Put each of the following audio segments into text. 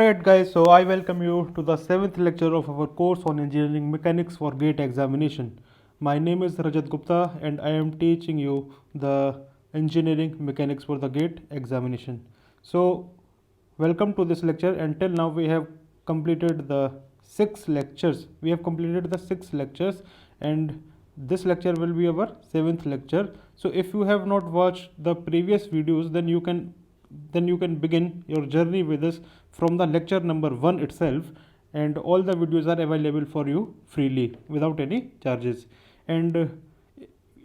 Alright guys, so I welcome you to the 7th lecture of our course on engineering mechanics for GATE examination. My name is Rajat Gupta and I am teaching you the engineering mechanics for the GATE examination. So welcome to this lecture. Until now we have completed the 6 lectures. We have completed the 6 lectures and this lecture will be our 7th lecture. So if you have not watched the previous videos, then you can begin your journey with us from the lecture number 1 itself, and all the videos are available for you freely without any charges. And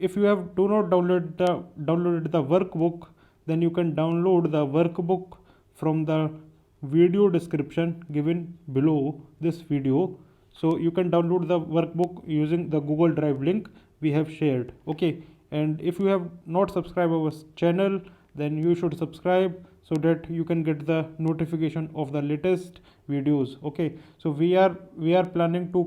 if you have do not downloaded the workbook, then you can download the workbook from the video description given below this video. So you can download the workbook using the Google Drive link we have shared. Okay, and if you have not subscribed our channel, then you should subscribe so that you can get the notification of the latest videos. Okay, so we are planning to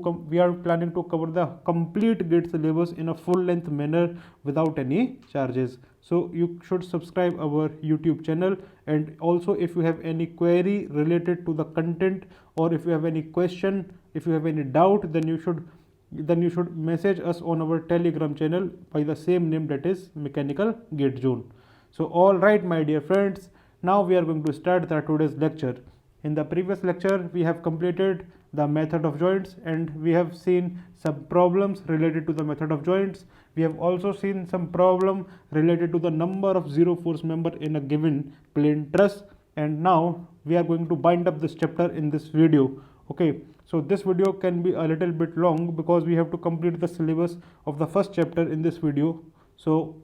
cover the complete GATE syllabus in a full length manner without any charges. So you should subscribe our YouTube channel, and also if you have any query related to the content, or if you have any question, if you have any doubt, then you should message us on our Telegram channel by the same name, that is Mechanical GATE Zone. So all right, my dear friends, now we are going to start the today's lecture. In the previous lecture we have completed the method of joints, and we have seen some problems related to the method of joints. We have also seen some problem related to the number of zero force member in a given plane truss, and now we are going to bind up this chapter in this video. Okay, so this video can be a little bit long because we have to complete the syllabus of the first chapter in this video. So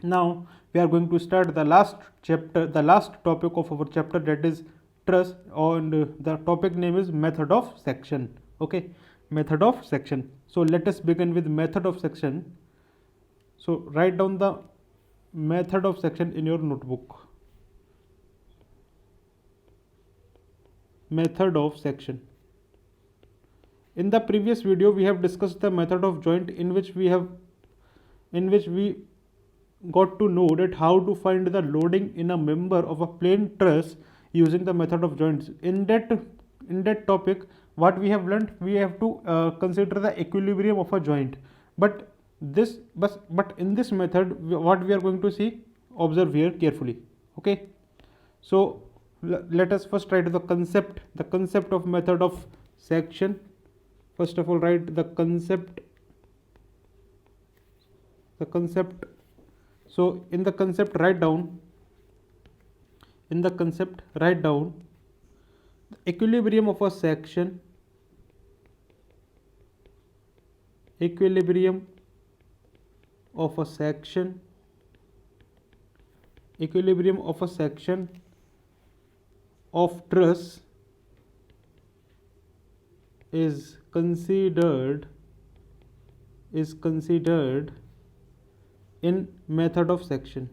now we are going to start the last chapter, the last topic of our chapter, that is truss, and the topic name is method of section. Okay, method of section. So let us begin with method of section. So write down the method of section in your notebook. Method of section. In the previous video we have discussed the method of joint, in which we got to know that how to find the loading in a member of a plane truss using the method of joints. In that topic, what we have learned, we have to consider the equilibrium of a joint. But in this method, what we are going to see, observe here carefully. Okay, so let us first write the concept of method of section. First of all, write the concept. So in the concept write down equilibrium of a section, of truss is considered in method of section.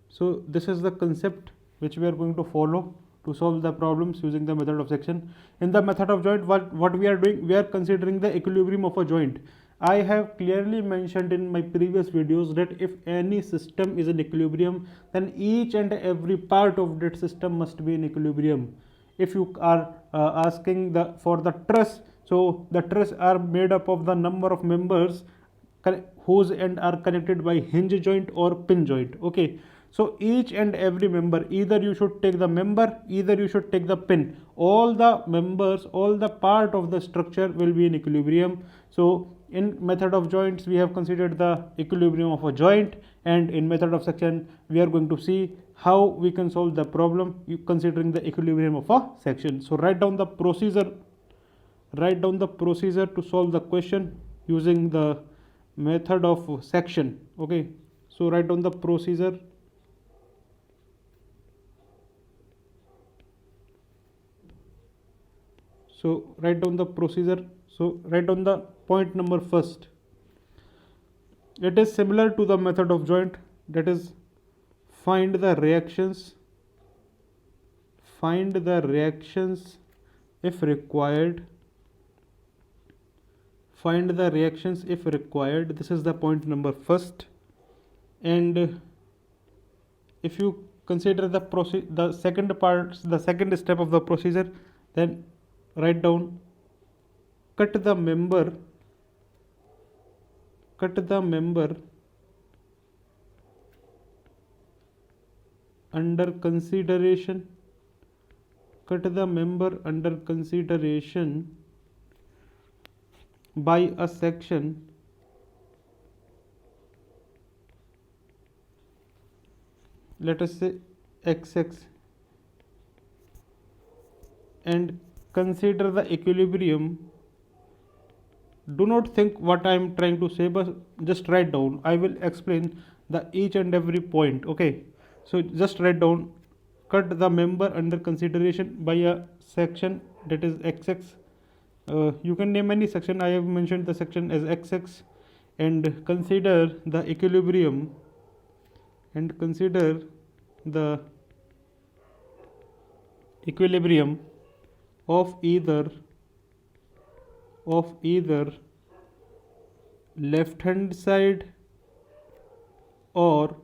So this is the concept which we are going to follow to solve the problems using the method of section. In the method of joint, what we are doing, we are considering the equilibrium of a joint. I have clearly mentioned in my previous videos that if any system is in equilibrium, then each and every part of that system must be in equilibrium. If you are asking for the truss, so the truss are made up of the number of members whose end are connected by hinge joint or pin joint. Okay, so each and every member, either you should take the member, either you should take the pin, all the members, all the part of the structure will be in equilibrium. So in method of joints we have considered the equilibrium of a joint, and in method of section we are going to see how we can solve the problem considering the equilibrium of a section. So write down the procedure to solve the question using the method of section. Okay, so write down the procedure. So write down the point number first. It is similar to the method of joint, that is find the reactions if required. This is the point number first. And if you consider the second step of the procedure, then write down cut the member under consideration by a section, let us say xx, and consider the equilibrium. Do not think what I am trying to say, but just write down. I will explain the each and every point. Okay, so just write down cut the member under consideration by a section, that is xx. You can name any section. I have mentioned the section as xx, and consider the equilibrium the equilibrium of either left hand side or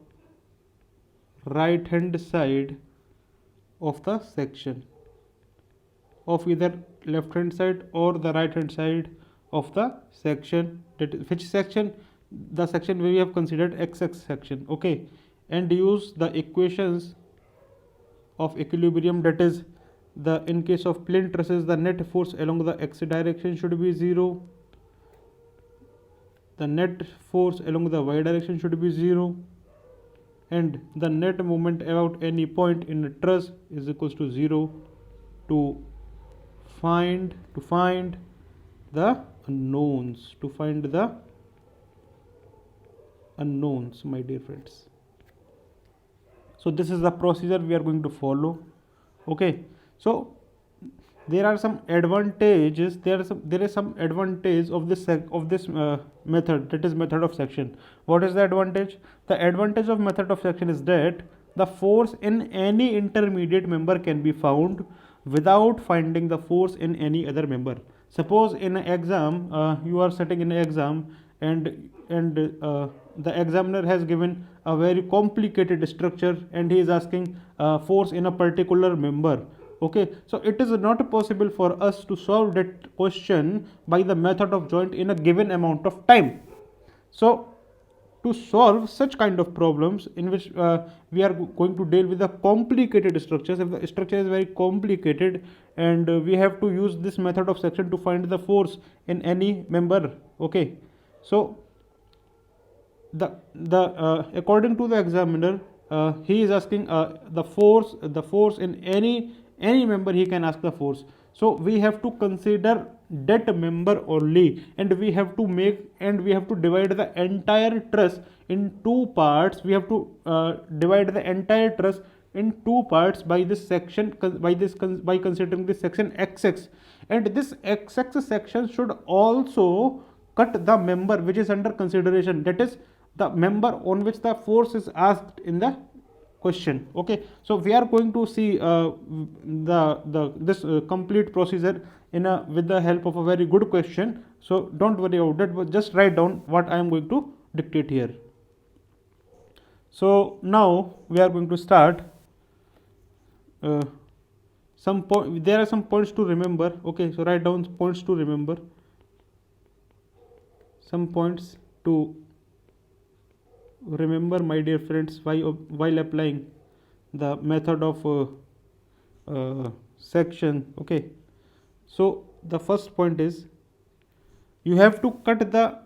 right hand side of the section, of either left hand side or the right hand side of the section. That is, which section? The section where we have considered xx section. Okay, and use the equations of equilibrium, that is, the in case of plane trusses, the net force along the x direction should be 0, the net force along the y direction should be 0, and the net moment about any point in a truss is equals to 0, to find the unknowns, my dear friends. So this is the procedure we are going to follow. Okay, so there are some advantages. There is some advantage of this method, that is method of section. What is the advantage? The advantage of method of section is that the force in any intermediate member can be found without finding the force in any other member. Suppose in an exam, you are sitting in an exam, and the examiner has given a very complicated structure, and he is asking force in a particular member. Okay, so it is not possible for us to solve that question by the method of joint in a given amount of time. So to solve such kind of problems in which we are going to deal with the complicated structures, if the structure is very complicated, and we have to use this method of section to find the force in any member. Okay, so the according to the examiner, he is asking the force in any member. He can ask the force, so we have to consider that member only, and we have to divide the entire truss in two parts. We have to divide the entire truss in two parts by this section, by considering this section xx, and this xx section should also cut the member which is under consideration, that is the member on which the force is asked in the question. Okay, so we are going to see this complete procedure with the help of a very good question. So don't worry about that, but just write down what I am going to dictate here. So now we are going to start. There are some points to remember. Okay, so write down points to remember. Some points to remember, my dear friends, while applying the method of section. Okay, so the first point is you have to cut the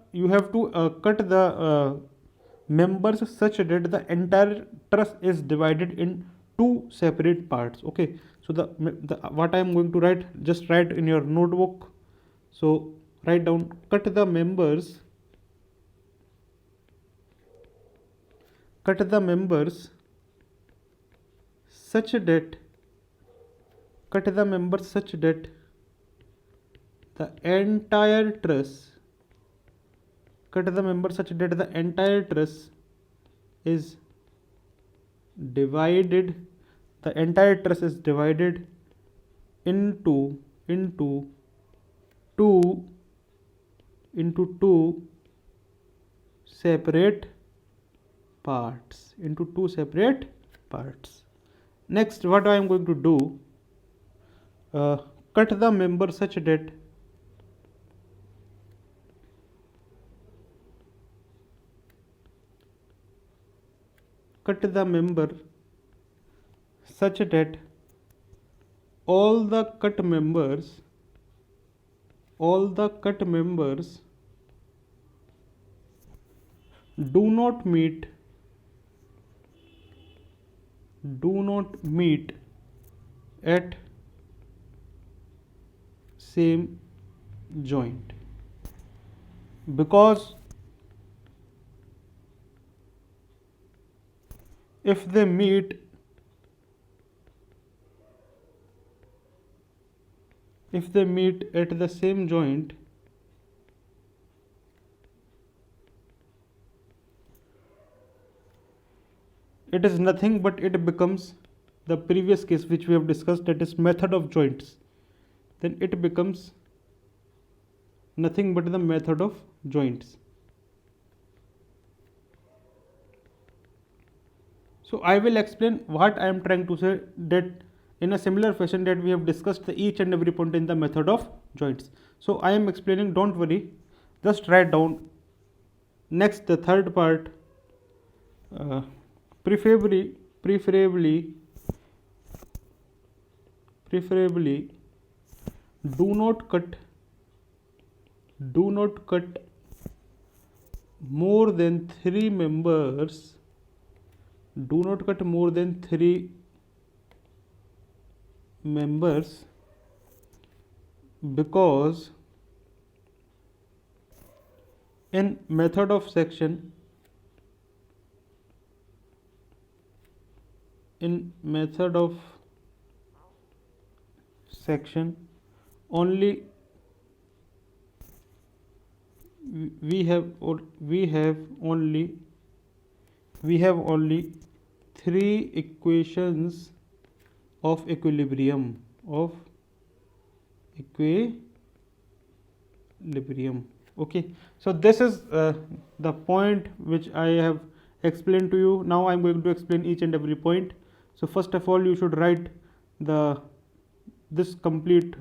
members such that the entire truss is divided in two separate parts. Okay, so the what I am going to write, just write in your notebook. So write down cut the members such that the entire truss is divided into two separate parts, into two separate parts. Next, what I am going to do, cut the member such that all the cut members do not meet at same joint, because if they meet at the same joint, it is nothing but it becomes the previous case which we have discussed, that is method of joints. Then it becomes nothing but the method of joints. So I will explain what I am trying to say, that in a similar fashion that we have discussed each and every point in the method of joints. So I am explaining, don't worry, just write down. Next, the third part, preferably do not cut more than three members, because in method of section only we have only three equations of equilibrium. Okay, so this is the point which I have explained to you. Now I am going to explain each and every point. So first of all, you should write this complete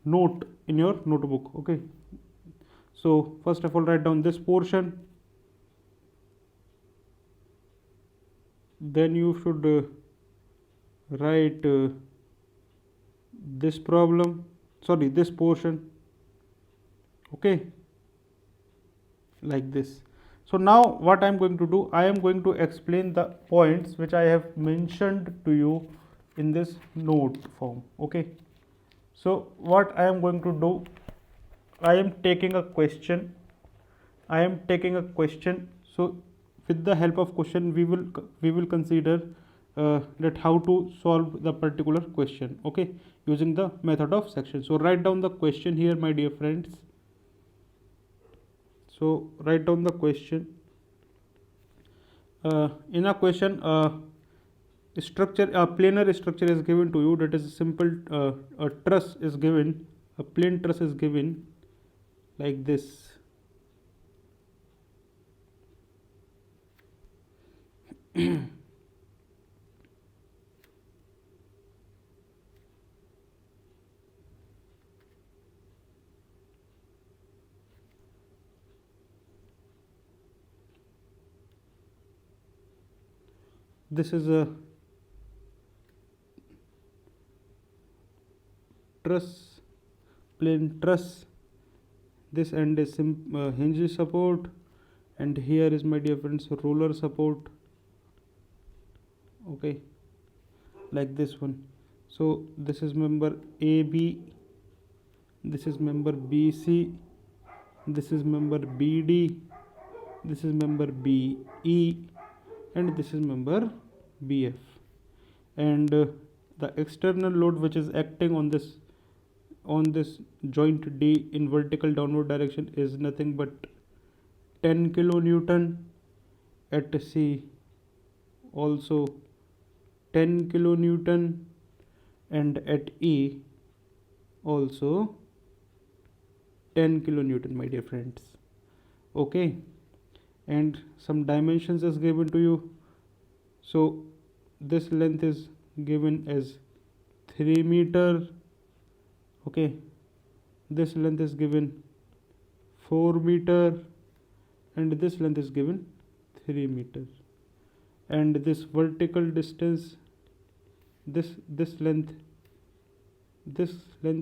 note in your notebook. Okay, so first of all, write down this portion. Then you should write this portion. Okay, like this. So now what I am going to do, I am going to explain the points which I have mentioned to you in this note form. Okay, so what I am going to do, I am taking a question. So with the help of question, we will consider that how to solve the particular question. Okay, using the method of section. So write down the question here, my dear friends. So write down the question. In a question, structure, a planar structure is given to you, that is simple. A truss is given, a plain truss is given like this. This is a truss, plain truss. This end is hinge support, and here is, my dear friends, roller support. Okay, like this one. So this is member AB, this is member BC, this is member BD, this is member BE, and this is member BF. And the external load which is acting on this joint D in vertical downward direction is nothing but 10 kilonewton. At C also 10 kilonewton, and at E also 10 kilonewton, my dear friends. Okay, and some dimensions is given to you. So this length is given as 3 meter. Okay, this length is given 4 meter, and this length is given 3 meter, and this vertical distance, this length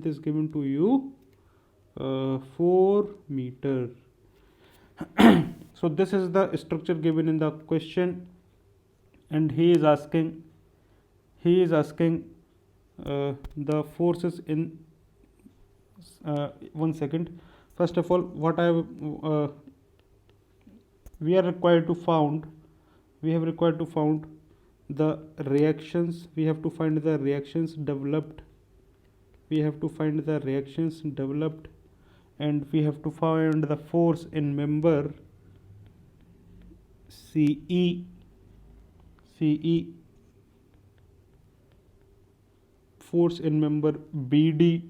is given to you 4 meter. So this is the structure given in the question, and he is asking the forces in 1 second. First of all, what we are required to found the reactions. We have to find the reactions developed, and we have to find the force in member CE, force in member BD,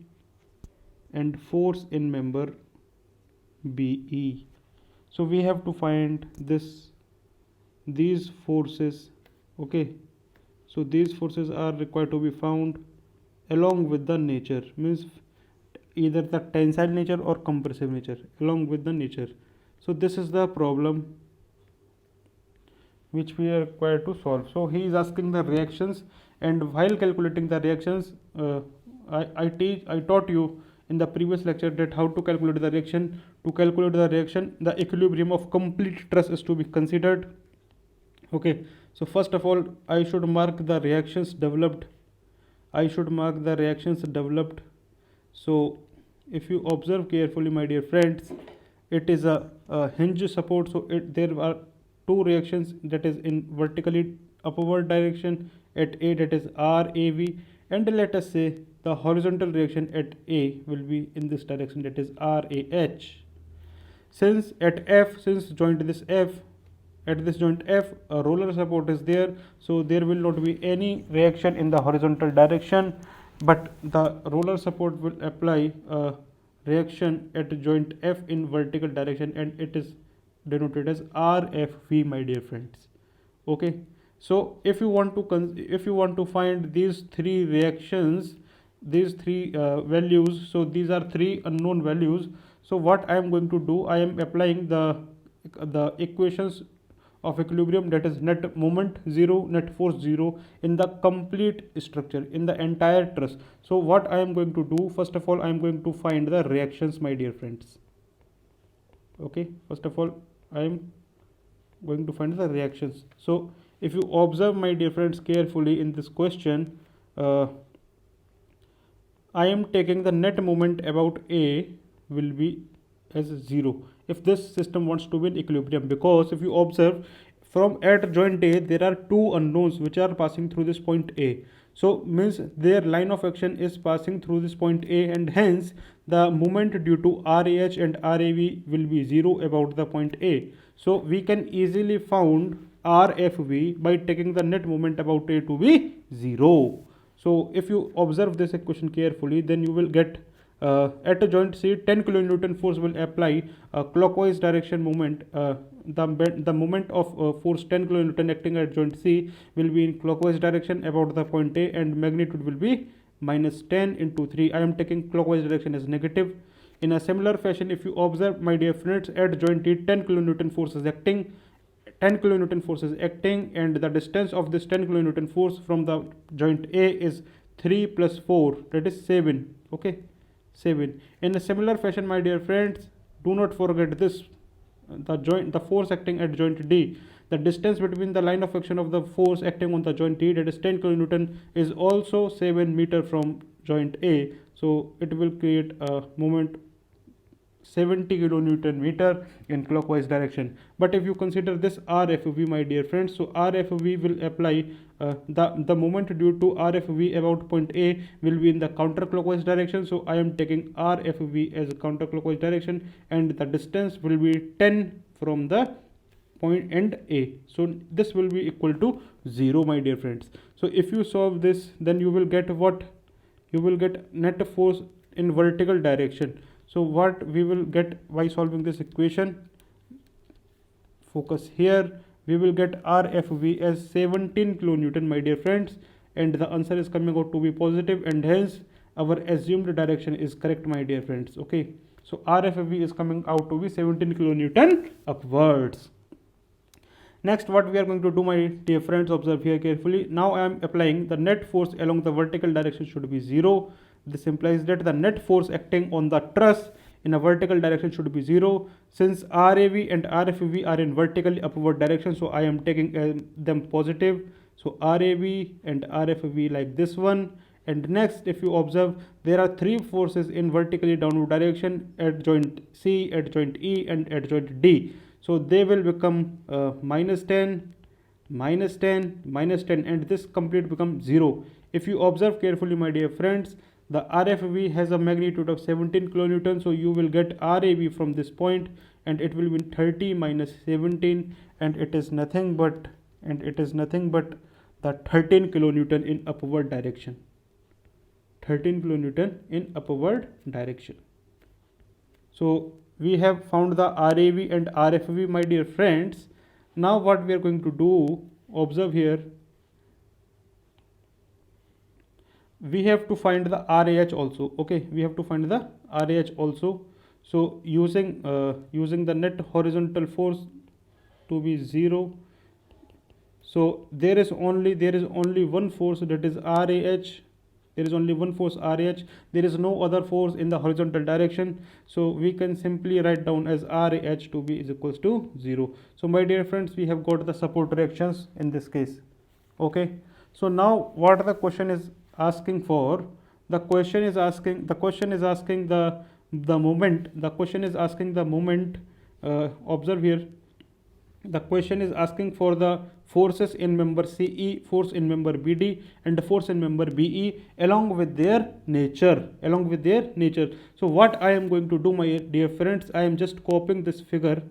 and force in member BE. So we have to find these forces. Okay, so these forces are required to be found along with the nature, means either the tensile nature or compressive nature, along with the nature. So this is the problem which we are required to solve. So he is asking the reactions, and while calculating the reactions, I taught you in the previous lecture that how to calculate the reaction. To calculate the reaction, the equilibrium of complete truss is to be considered. Okay, so first of all, I should mark the reactions developed. So if you observe carefully, my dear friends, it is a hinge support. So there are two reactions, that is in vertically upward direction at A, that is RAV, and let us say the horizontal reaction at A will be in this direction, that is RAH. Since at F, since joint this F, at this joint F, a roller support is there, so there will not be any reaction in the horizontal direction, but the roller support will apply a reaction at joint F in vertical direction, and it is denoted as RFV, my dear friends. Okay, so if you want to find these three reactions, these three values, so these are three unknown values. So what I am going to do, I am applying the equations of equilibrium, that is net moment 0, net force 0, in the complete structure, in the entire truss. So what I am going to do, first of all, I am going to find the reactions, my dear friends. Okay, first of all, I am going to find the reactions. So if you observe, my dear friends, carefully in this question, I am taking the net moment about A will be as 0 if this system wants to be in equilibrium, because if you observe from at joint A, there are two unknowns which are passing through this point A. So means their line of action is passing through this point A, and hence the moment due to RAH and RAV will be 0 about the point A. So we can easily found RFV by taking the net moment about A to be 0. So if you observe this equation carefully, then you will get at a joint C, 10 kilonewton force will apply clockwise direction moment. The moment of force 10 kilonewton acting at joint C will be in clockwise direction about the point A, and magnitude will be minus 10 into 3. I am taking clockwise direction as negative. In a similar fashion, if you observe, my dear friends, at joint T, 10 kilonewton force is acting. 10 kilonewton force is acting, and the distance of this 10 kilonewton force from the joint A is 3 plus 4, that is 7. Okay, 7. In a similar fashion, my dear friends, do not forget this, the force acting at joint D, the distance between the line of action of the force acting on the joint D, that is 10 kilonewton, is also 7 meter from joint A. So it will create a moment 70 kilonewton meter in clockwise direction. But if you consider this RFV, my dear friends, so RFV will apply the moment due to RFV about point A will be in the counterclockwise direction. So I am taking RFV as a counterclockwise direction, and the distance will be 10 from the point end A. So this will be equal to 0, my dear friends. So if you solve this, then you will get what? You will get net force in vertical direction. So what we will get by solving this equation? focus here, we will get RFV as 17 kilonewton, my dear friends, and the answer is coming out to be positive, and hence our assumed direction is correct, my dear friends. Okay, so RFV is coming out to be 17 kilonewton upwards. Next, what we are going to do, my dear friends, observe here carefully. Now I am applying the net force along the vertical direction should be 0. This implies that the net force acting on the truss in a vertical direction should be 0. Since RAV and RFV are in vertically upward direction, so I am taking them positive. So RAV and RFV like this one. And next, if you observe, there are three forces in vertically downward direction at joint C, at joint E, and at joint D. So they will become minus 10, minus 10, minus 10, and this complete becomes 0. If you observe carefully, my dear friends, the RFV has a magnitude of 17 kilonewton, so you will get RAV from this point, and it will be 30 minus 17, and it is nothing but the 13 kilonewton in upward direction. 13 kilonewton in upward direction. So we have found the RAV and RFV, my dear friends. Now what we are going to do, observe here, we have to find the RAH also. Okay, we have to find the RAH also. So using the net horizontal force to be 0, so there is only one force, that is RAH. There is only one force RAH. There is no other force in the horizontal direction, so we can simply write down as RAH to be is equals to 0. So my dear friends, we have got the support reactions in this case. Okay, so now what the question is asking for, the question is asking the moment, observe here, the question is asking for the forces in member CE, force in member BD, and the force in member BE along with their nature. So what I am going to do, my dear friends, I am just copying this figure.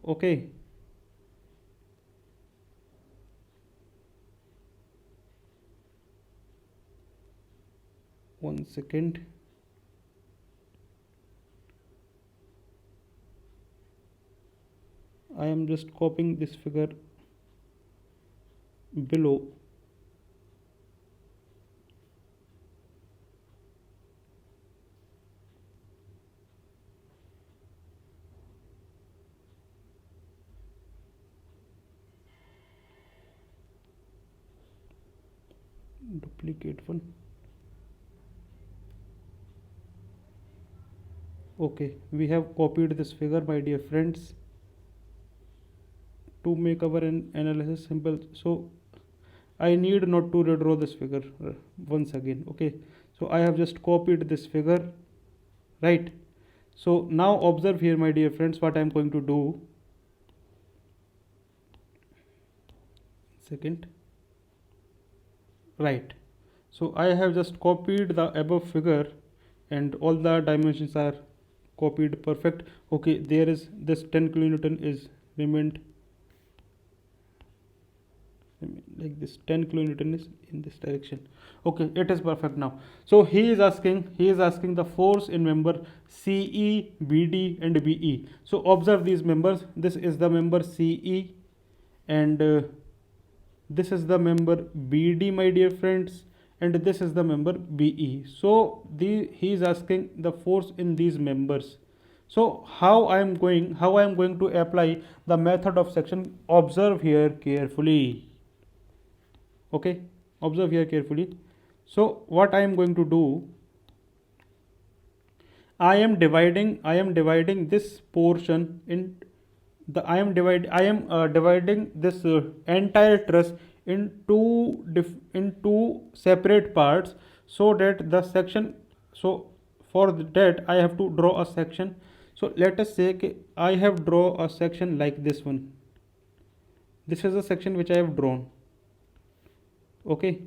Okay, one second. I am just copying this figure below. Duplicate one. Okay, we have copied this figure, my dear friends, to make our analysis simple. So I need not to redraw this figure once again. Okay, so I have just copied this figure, right? So now observe here, my dear friends, what I am going to do. Second, right? So I have just copied the above figure, and all the dimensions are copied perfect. Okay, there is this 10 kilonewton is remained like this, 10 kilonewton is in this direction. Okay, it is perfect now. So he is asking the force in member CE, BD, and BE. So observe these members. This is the member CE, and this is the member BD, my dear friends, and this is the member BE. So he is asking the force in these members. So how I am going to apply the method of section, observe here carefully. Okay, observe here carefully. So what I am going to do, I am dividing this portion in the I am dividing this entire truss in two separate parts, so that the section, so for that I have to draw a section. So let us say I have drawn a section like this one. This is a section which I have drawn. Okay,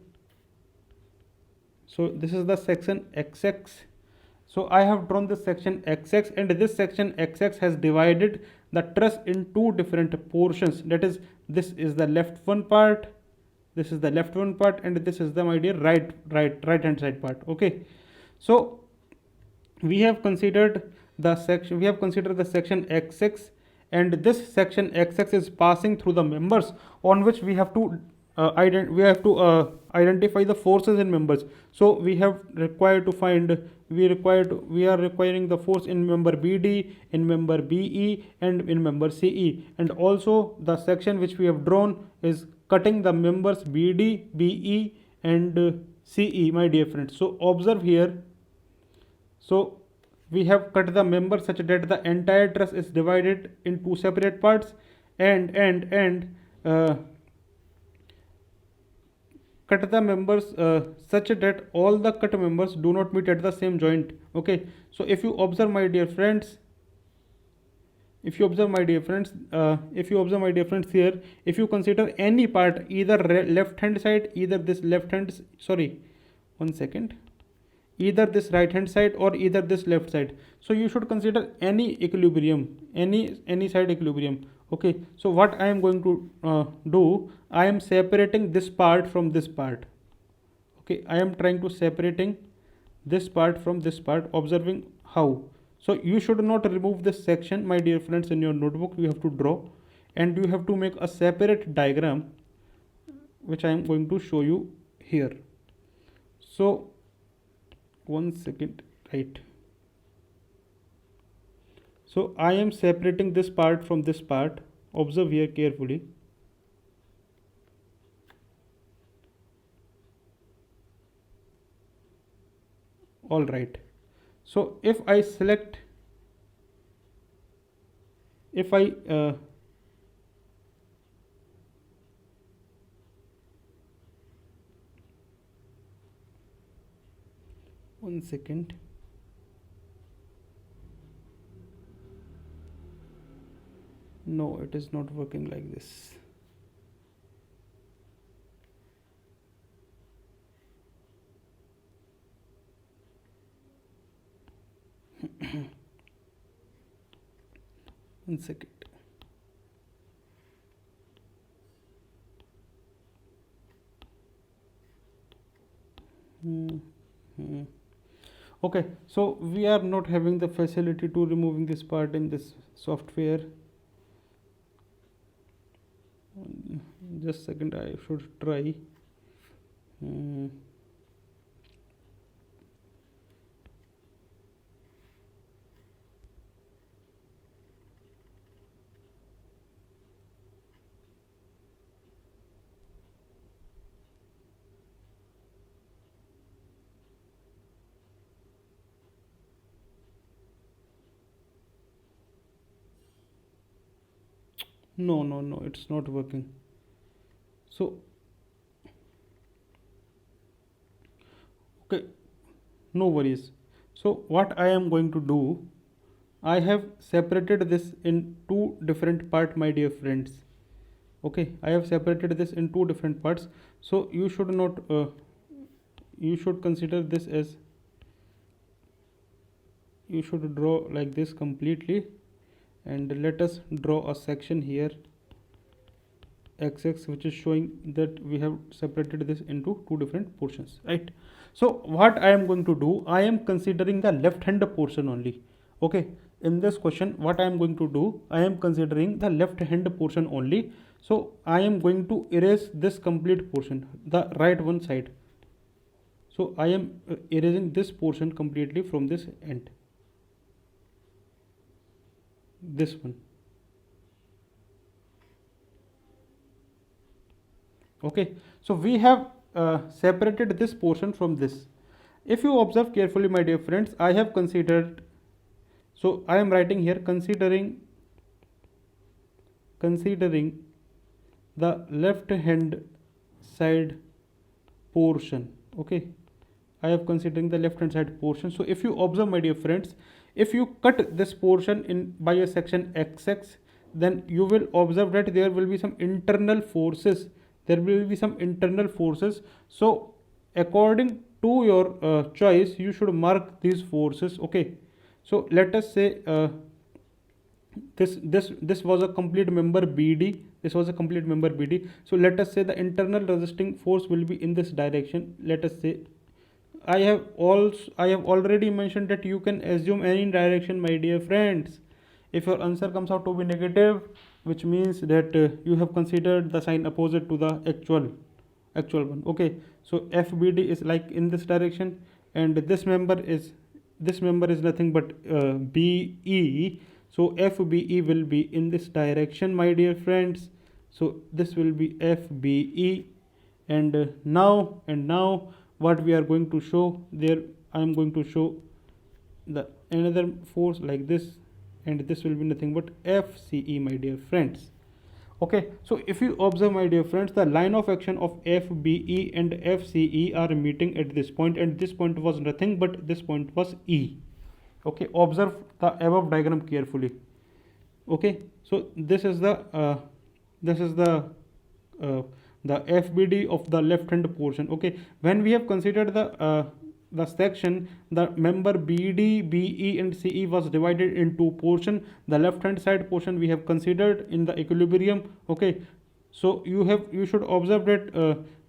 so this is the section XX. So I have drawn this section XX, and this section XX has divided the truss in two different portions. That is, this is the left one part, and this is the, my dear, right hand side part. Okay, so we have considered the section, we have considered the section XX, and this section XX is passing through the members on which we have to identify the forces in members. So we have required to find, we are requiring the force in member BD, in member BE, and in member CE. And also the section which we have drawn is cutting the members BD, BE, and CE, my dear friends. So observe here. So we have cut the member such that the entire truss is divided in two separate parts, and cut the members such that all the cut members do not meet at the same joint. Okay, so if you observe, my dear friends, if you observe my dear friends, here, if you consider any part, either left hand side, either this left hand, sorry, one second, either this right hand side or either this left side, so you should consider any equilibrium, any side equilibrium. Okay, so what I am going to do, I am separating this part from this part. Okay, I am trying to separating this part from this part, observing how. So you should not remove this section, my dear friends. In your notebook you have to draw, and you have to make a separate diagram, which I am going to show you here. So one second, right. So I am separating this part from this part. Observe here carefully. All right. So if I select, if I one second. No, it is not working like this. One second. Okay, so we are not having the facility to removing this part in this software. Just a second, I should try. No, it's not working. So okay, no worries. So what I am going to do, I have separated this in two different parts, my dear friends. Okay, I have separated this in two different parts. So you should not you should consider this as, you should draw like this completely, and let us draw a section here XX, which is showing that we have separated this into two different portions, right? So what I am going to do, I am considering the left hand portion only. Okay, in this question what I am going to do, I am considering the left hand portion only. So I am going to erase this complete portion, the right one side. So I am erasing this portion completely from this end, this one. Okay, so we have separated this portion from this. If you observe carefully, my dear friends, I have considered, so I am writing here considering the left hand side portion. Okay, I have considering the left hand side portion. So if you observe, my dear friends, if you cut this portion in by a section XX, then you will observe that there will be some internal forces. So according to your choice, you should mark these forces. Okay, so let us say this was a complete member BD. So let us say the internal resisting force will be in this direction. Let us say I have already mentioned that you can assume any direction, my dear friends. If your answer comes out to be negative, which means that you have considered the sign opposite to the actual one. Okay, so FBD is like in this direction, and this member is nothing but BE. So FBE will be in this direction, my dear friends. So this will be FBE, and now what we are going to show there, I am going to show the another force like this, and this will be nothing but FCE, my dear friends. Okay, so if you observe, my dear friends, the line of action of FBE and FCE are meeting at this point, and this point was nothing but this point was E. Okay, observe the above diagram carefully. Okay, so this is uh, the FBD of the left hand portion. Okay, when we have considered the section, the member BD, BE and CE was divided into portion. The left hand side portion we have considered in the equilibrium. Okay, so you should observe that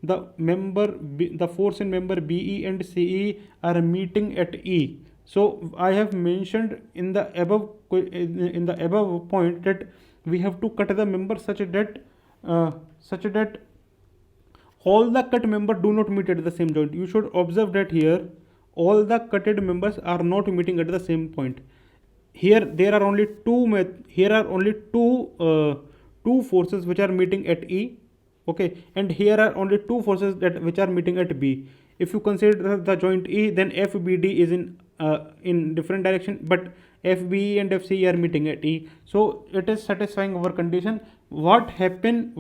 the force in member BE and CE are meeting at E. So I have mentioned in the above point that we have to cut the member such that all the cut members do not meet at the same joint. You should observe that here all the cutted members are not meeting at the same point. Here there are only two forces which are meeting at E. Okay, and here are only two forces which are meeting at B. If you consider the joint E, then FBD is in different direction, but FBE and FCE are meeting at E. So it is satisfying our condition. What happen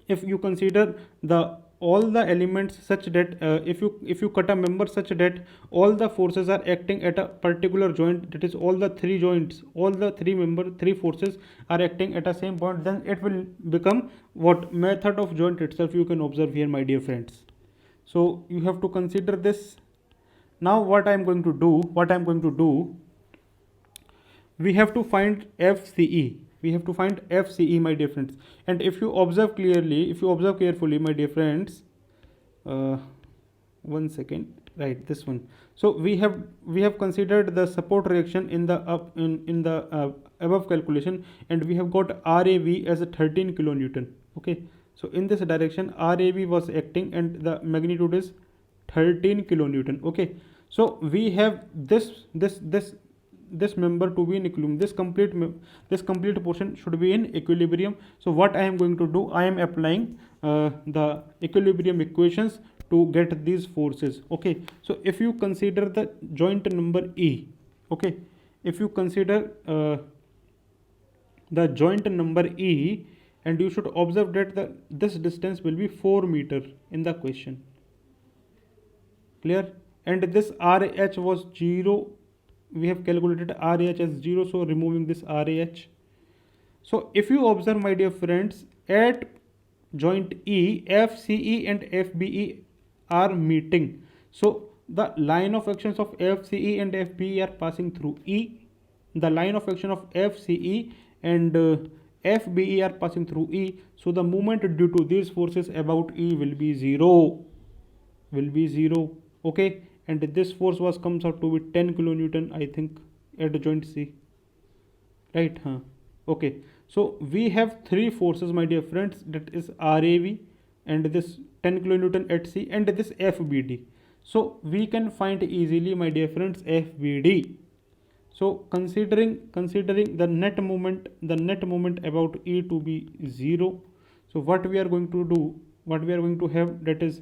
if you consider the all the elements such that if you cut a member such that all the forces are acting at a particular joint, that is all the three joints, all the three forces are acting at a same point, then it will become what method of joint itself you can observe here, my dear friends. So you have to consider this. Now what I am going to do, we have to find FCE. We have to find FCE, my dear friends. And if you observe carefully, my dear friends, one second, right, this one. So we have considered the support reaction in the above calculation, and we have got RAV as a 13 kilonewton. Okay, so in this direction RAV was acting, and the magnitude is 13 kilonewton. Okay, so we have this member to be in equilibrium. This complete portion should be in equilibrium. So what I am going to do, I am applying the equilibrium equations to get these forces. Okay, so if you consider the joint number E, okay, if you consider the joint number E, and you should observe that this distance will be 4 meter in the question. Clear? And this RAH was 0. We have calculated RAH as 0, so removing this RAH. So if you observe, my dear friends, at joint E, FCE and FBE are meeting. So the line of actions of FCE and FBE are passing through E. The line of action of FCE and FBE are passing through E. So the moment due to these forces about E will be 0. Okay, and this force comes out to be 10 kilonewton, I think, at the joint C. Right? Okay, so we have three forces, my dear friends, that is RAV, and this 10 kilonewton at C, and this FBD. So we can find easily, my dear friends, FBD. So considering the net moment about E to be 0, so what we are going to have, that is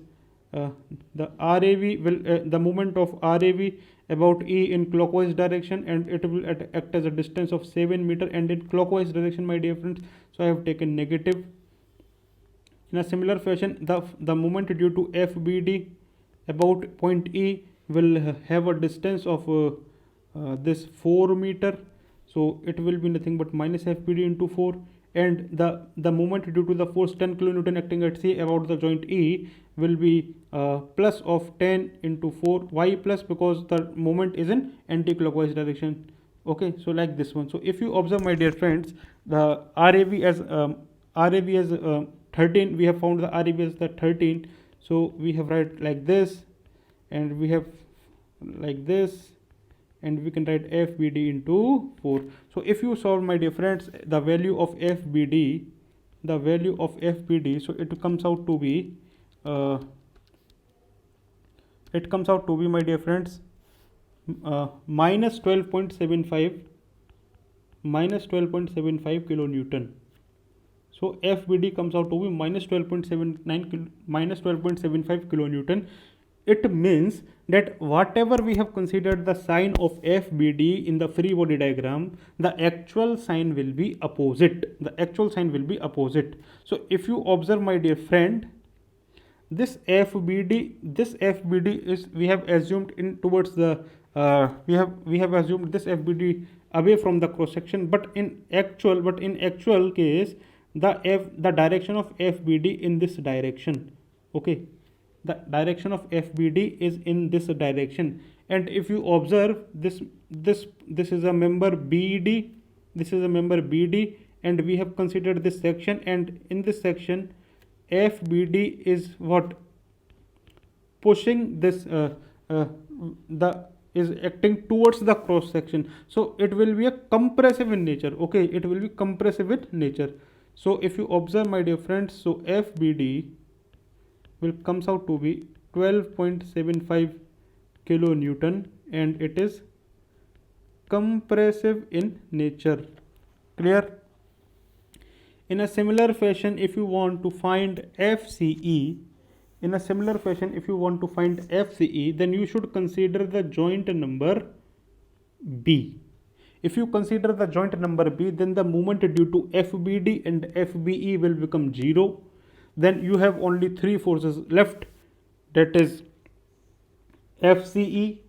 the RAV will the moment of RAV about E in clockwise direction, and it will act as a distance of 7 meter, and in clockwise direction, my dear friends. So I have taken negative. In a similar fashion, the moment due to FBD about point E will have a distance of this 4 meter. So it will be nothing but minus FBD into 4, and the moment due to the force 10 kilonewton acting at C about the joint E will be plus of 10 into 4. Why plus? Because the moment is in anti-clockwise direction. Okay, so like this one. So if you observe, my dear friends, the RAV as 13, we have found the RAV as the 13. So we have write like this, and we have like this, and we can write FBD into 4. So if you solve, my dear friends, the value of FBD, so it comes out to be my dear friends, minus 12.75 kilonewton. So FBD comes out to be minus 12.75 kilonewton. It means that whatever we have considered the sign of FBD in the free body diagram, the actual sign will be opposite. So if you observe, my dear friend, this FBD is, we have assumed in towards the we have assumed this FBD away from the cross section, but in actual case, the direction of FBD in this direction. Okay, the direction of FBD is in this direction. And if you observe this is a member BD, and we have considered this section, and in this section FBD is what, pushing this the is acting towards the cross section, so it will be a compressive in nature. Okay, it will be compressive in nature. So if you observe, my dear friends, so FBD will comes out to be 12.75 kilonewton, and it is compressive in nature. Clear? In a similar fashion, if you want to find FCE, then you should consider the joint number B. If you consider the joint number B, then the moment due to FBD and FBE will become 0. Then you have only three forces left, that is FCE,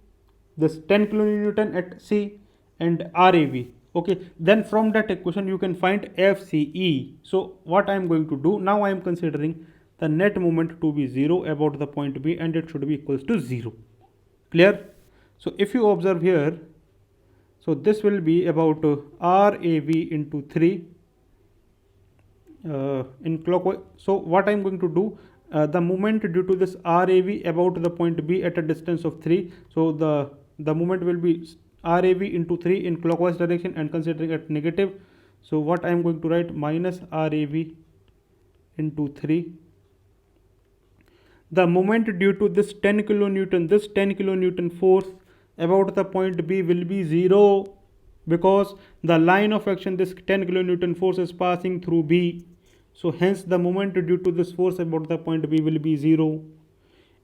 this 10 kilonewton at C, and RAV. Okay, then from that equation you can find FCE. So what I am going to do now, I am considering the net moment to be 0 about the point B, and it should be equals to 0. Clear? So if you observe here, so this will be about RAV into 3 in clockwise. So what I am going to do, the moment due to this RAV about the point B at a distance of 3, so the moment will be RAV into 3 in clockwise direction, and considering it negative, so what I am going to write, minus RAV into 3. The moment due to this 10 kilonewton force about the point B will be 0, because the line of action, this 10 kilonewton force, is passing through B. So hence the moment due to this force about the point B will be 0.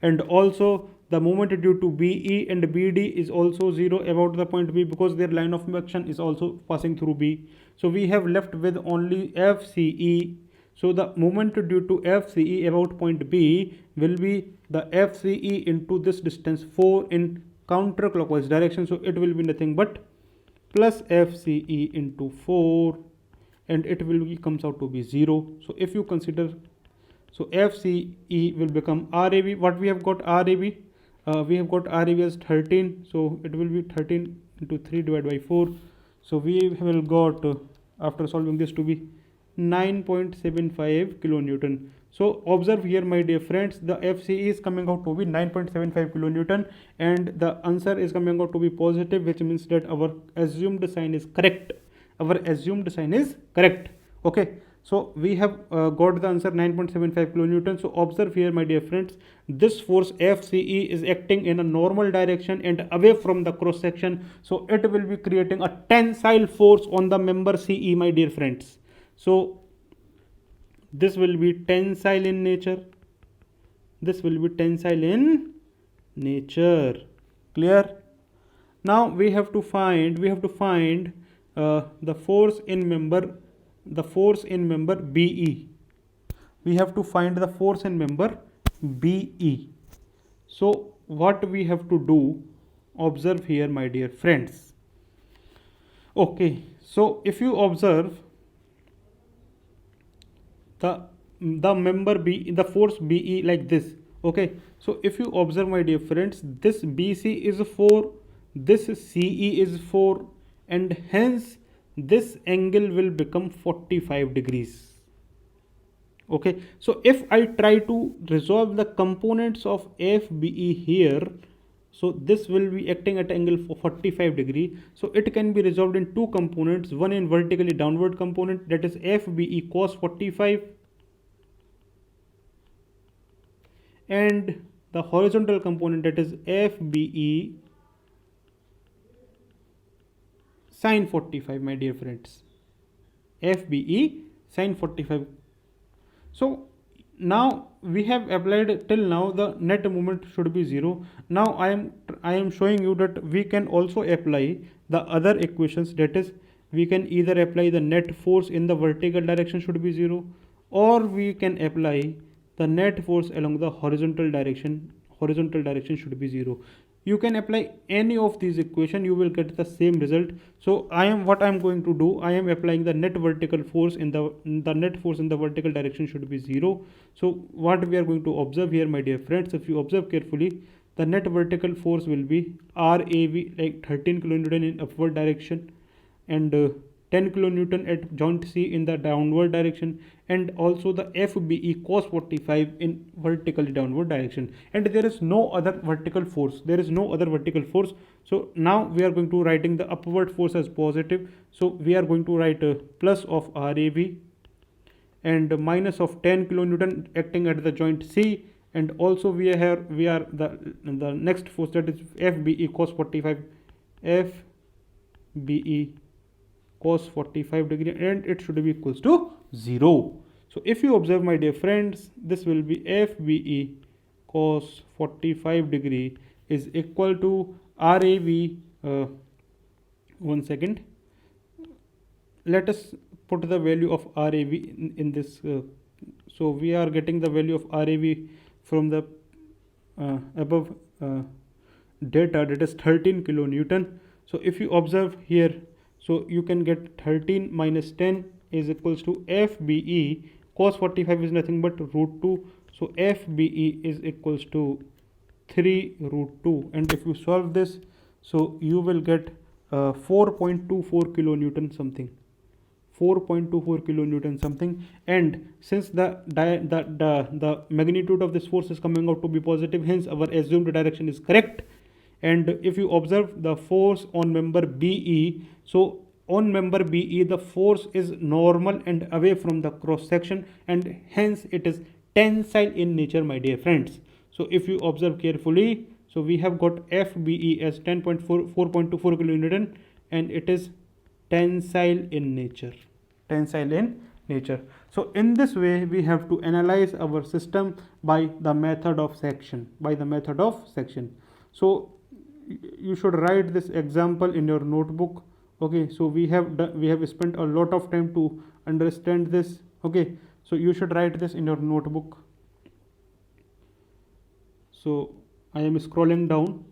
And also the moment due to BE and BD is also 0 about the point B, because their line of action is also passing through B. So we have left with only FCE. So the moment due to FCE about point B will be the FCE into this distance 4 in counterclockwise direction. So it will be nothing but plus FCE into 4, and it will be comes out to be 0. So if you consider, so FCE will become RAV. What we have got RAV? We have got RAV as 13. So it will be 13 into 3 divided by 4. So we will got after solving this to be 9.75 kilonewton. So observe here, my dear friends, the FCE is coming out to be 9.75 kilonewton, and the answer is coming out to be positive, which means that our assumed sign is correct. Okay, so we have got the answer 9.75 kilonewton. So observe here, my dear friends, this force FCE is acting in a normal direction and away from the cross section, so it will be creating a tensile force on the member CE, my dear friends. So this will be tensile in nature. Clear? Now we have to find the force in member BE. We have to find the force in member BE. So what we have to do, observe here, my dear friends. Okay, so if you observe the member B, the force BE like this. Okay, so if you observe, my dear friends, this BC is 4, this CE is 4, and hence this angle will become 45 degrees. Okay, so if I try to resolve the components of FBE here, so this will be acting at angle for 45 degree. So it can be resolved in two components, one in vertically downward component, that is FBE cos 45, and the horizontal component, that is FBE sin 45, my dear friends. FBE sin 45. So now we have applied till now the net moment should be 0. Now I am showing you that we can also apply the other equations, that is we can either apply the net force in the vertical direction should be 0, or we can apply the net force along the horizontal direction should be 0. You can apply any of these equation, you will get the same result. So what I am going to do, I am applying the net vertical force in the net force in the vertical direction should be 0. So what we are going to observe here, my dear friends, if you observe carefully, the net vertical force will be RAV, like 13 kilonewton in upward direction, and 10 kilonewton at joint C in the downward direction, and also the FBE cos 45 in vertically downward direction, and there is no other vertical force, so now we are going to writing the upward force as positive. So we are going to write plus of RAV and minus of 10 kilonewton acting at the joint C, and also we are the next force, that is FBE cos 45, FBE cos 45 degree, and it should be equals to 0. So if you observe, my dear friends, this will be FBE cos 45 degree is equal to RAV. One second, let us put the value of RAV in this. So we are getting the value of RAV from the above data, that is 13 kilonewton. So if you observe here, so you can get 13 minus 10 is equals to FBE cos 45 is nothing but root 2. So FBE is equals to 3 root 2, and if you solve this, so you will get 4.24 kilonewton something, 4.24 kilonewton something. And since the magnitude of this force is coming out to be positive, hence our assumed direction is correct. And if you observe the force on member BE, so on member BE the force is normal and away from the cross section, and hence it is tensile in nature, my dear friends. So if you observe carefully, so we have got FBE as 4.24 kilonewton, and it is tensile in nature, so in this way we have to analyze our system by the method of section, so you should write this example in your notebook. Okay, so we have spent a lot of time to understand this. Okay, so you should write this in your notebook. So I am scrolling down.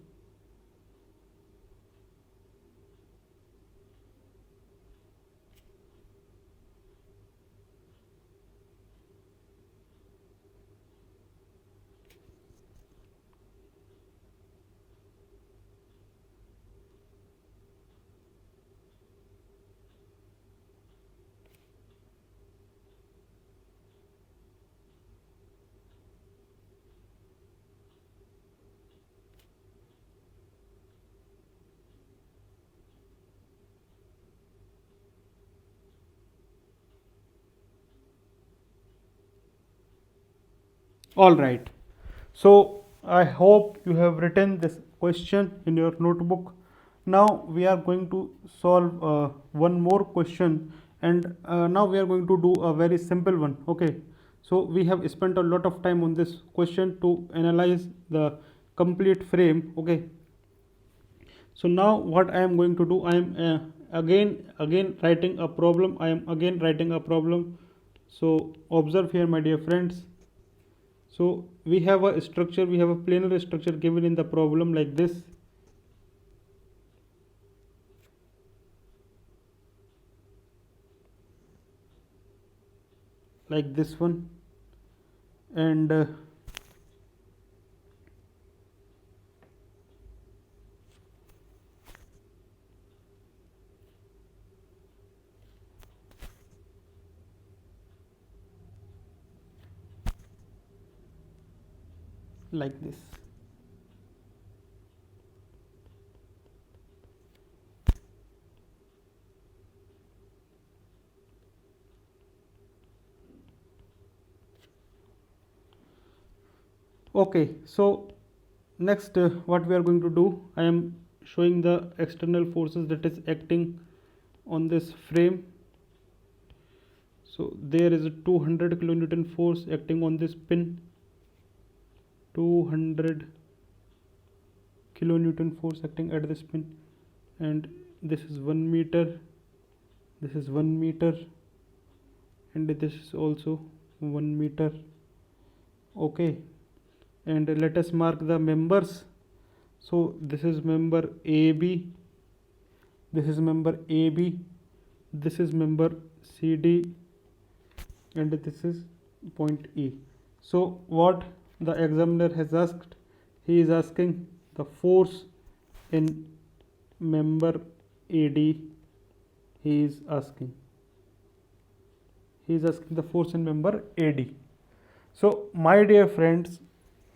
All right, so I hope you have written this question in your notebook. Now we are going to solve one more question, and now we are going to do a very simple one. Okay, so we have spent a lot of time on this question to analyze the complete frame. Okay, so now what I am going to do, I am again writing a problem. So observe here, my dear friends. So we have a structure, we have a planar structure given in the problem like this. Like this one, and like this. Okay, so next what we are going to do, I am showing the external forces that is acting on this frame. So there is a 200 kilonewton force acting on this pin, 200 kilonewton force acting at this pin, and this is 1 meter, this is 1 meter, and this is also 1 meter. Okay, and let us mark the members. So this is member AB, this is member AB, this is member CD, and this is point E. So what the examiner has asked, he is asking the force in member AD, he is asking the force in member AD. So my dear friends,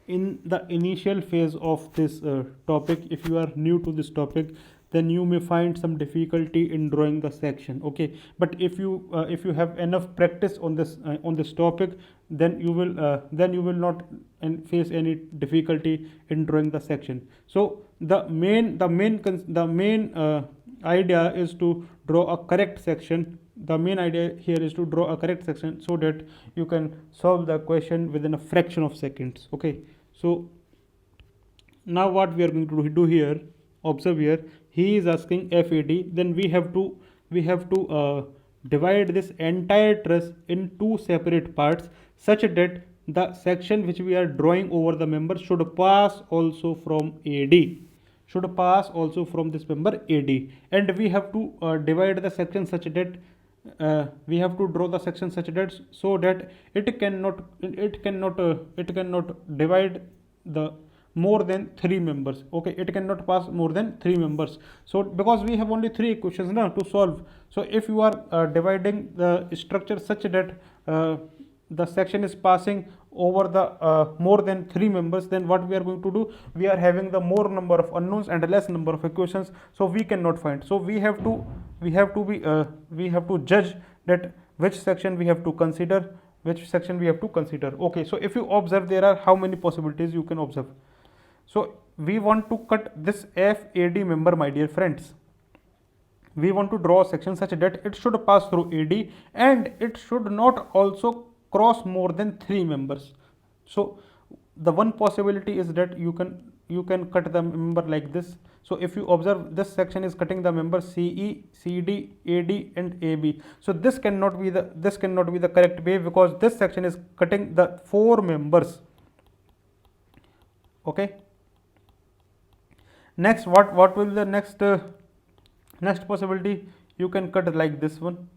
in the initial phase of this topic, if you are new to this topic, then you may find some difficulty in drawing the section. Okay, but if you have enough practice on this topic, then you will not face any difficulty in drawing the section. So the main idea is to draw a correct section. The main idea here is to draw a correct section so that you can solve the question within a fraction of seconds. Okay, so now what we are going to do here, observe here, he is asking FAD, then we have to divide this entire truss in two separate parts such that the section which we are drawing over the member should pass also from AD, should pass also from this member AD, and we have to divide the section such that we have to draw the section such that so that it cannot divide the more than 3 members. Okay, it cannot pass more than 3 members. So because we have only 3 equations now to solve, so if you are dividing the structure such that the section is passing over the more than 3 members, then what we are going to do, we are having the more number of unknowns and less number of equations, so we cannot find. So we have to judge that which section we have to consider, Okay, so if you observe, there are how many possibilities you can observe. So we want to cut this FAD member, my dear friends. We want to draw a section such that it should pass through AD and it should not also cross more than 3 members. So the one possibility is that you can cut the member like this. So if you observe, this section is cutting the member CE, CD, AD and AB. So this cannot be the correct way, because this section is cutting the 4 members. Okay. Next, what will be the next possibility? You can cut like this one.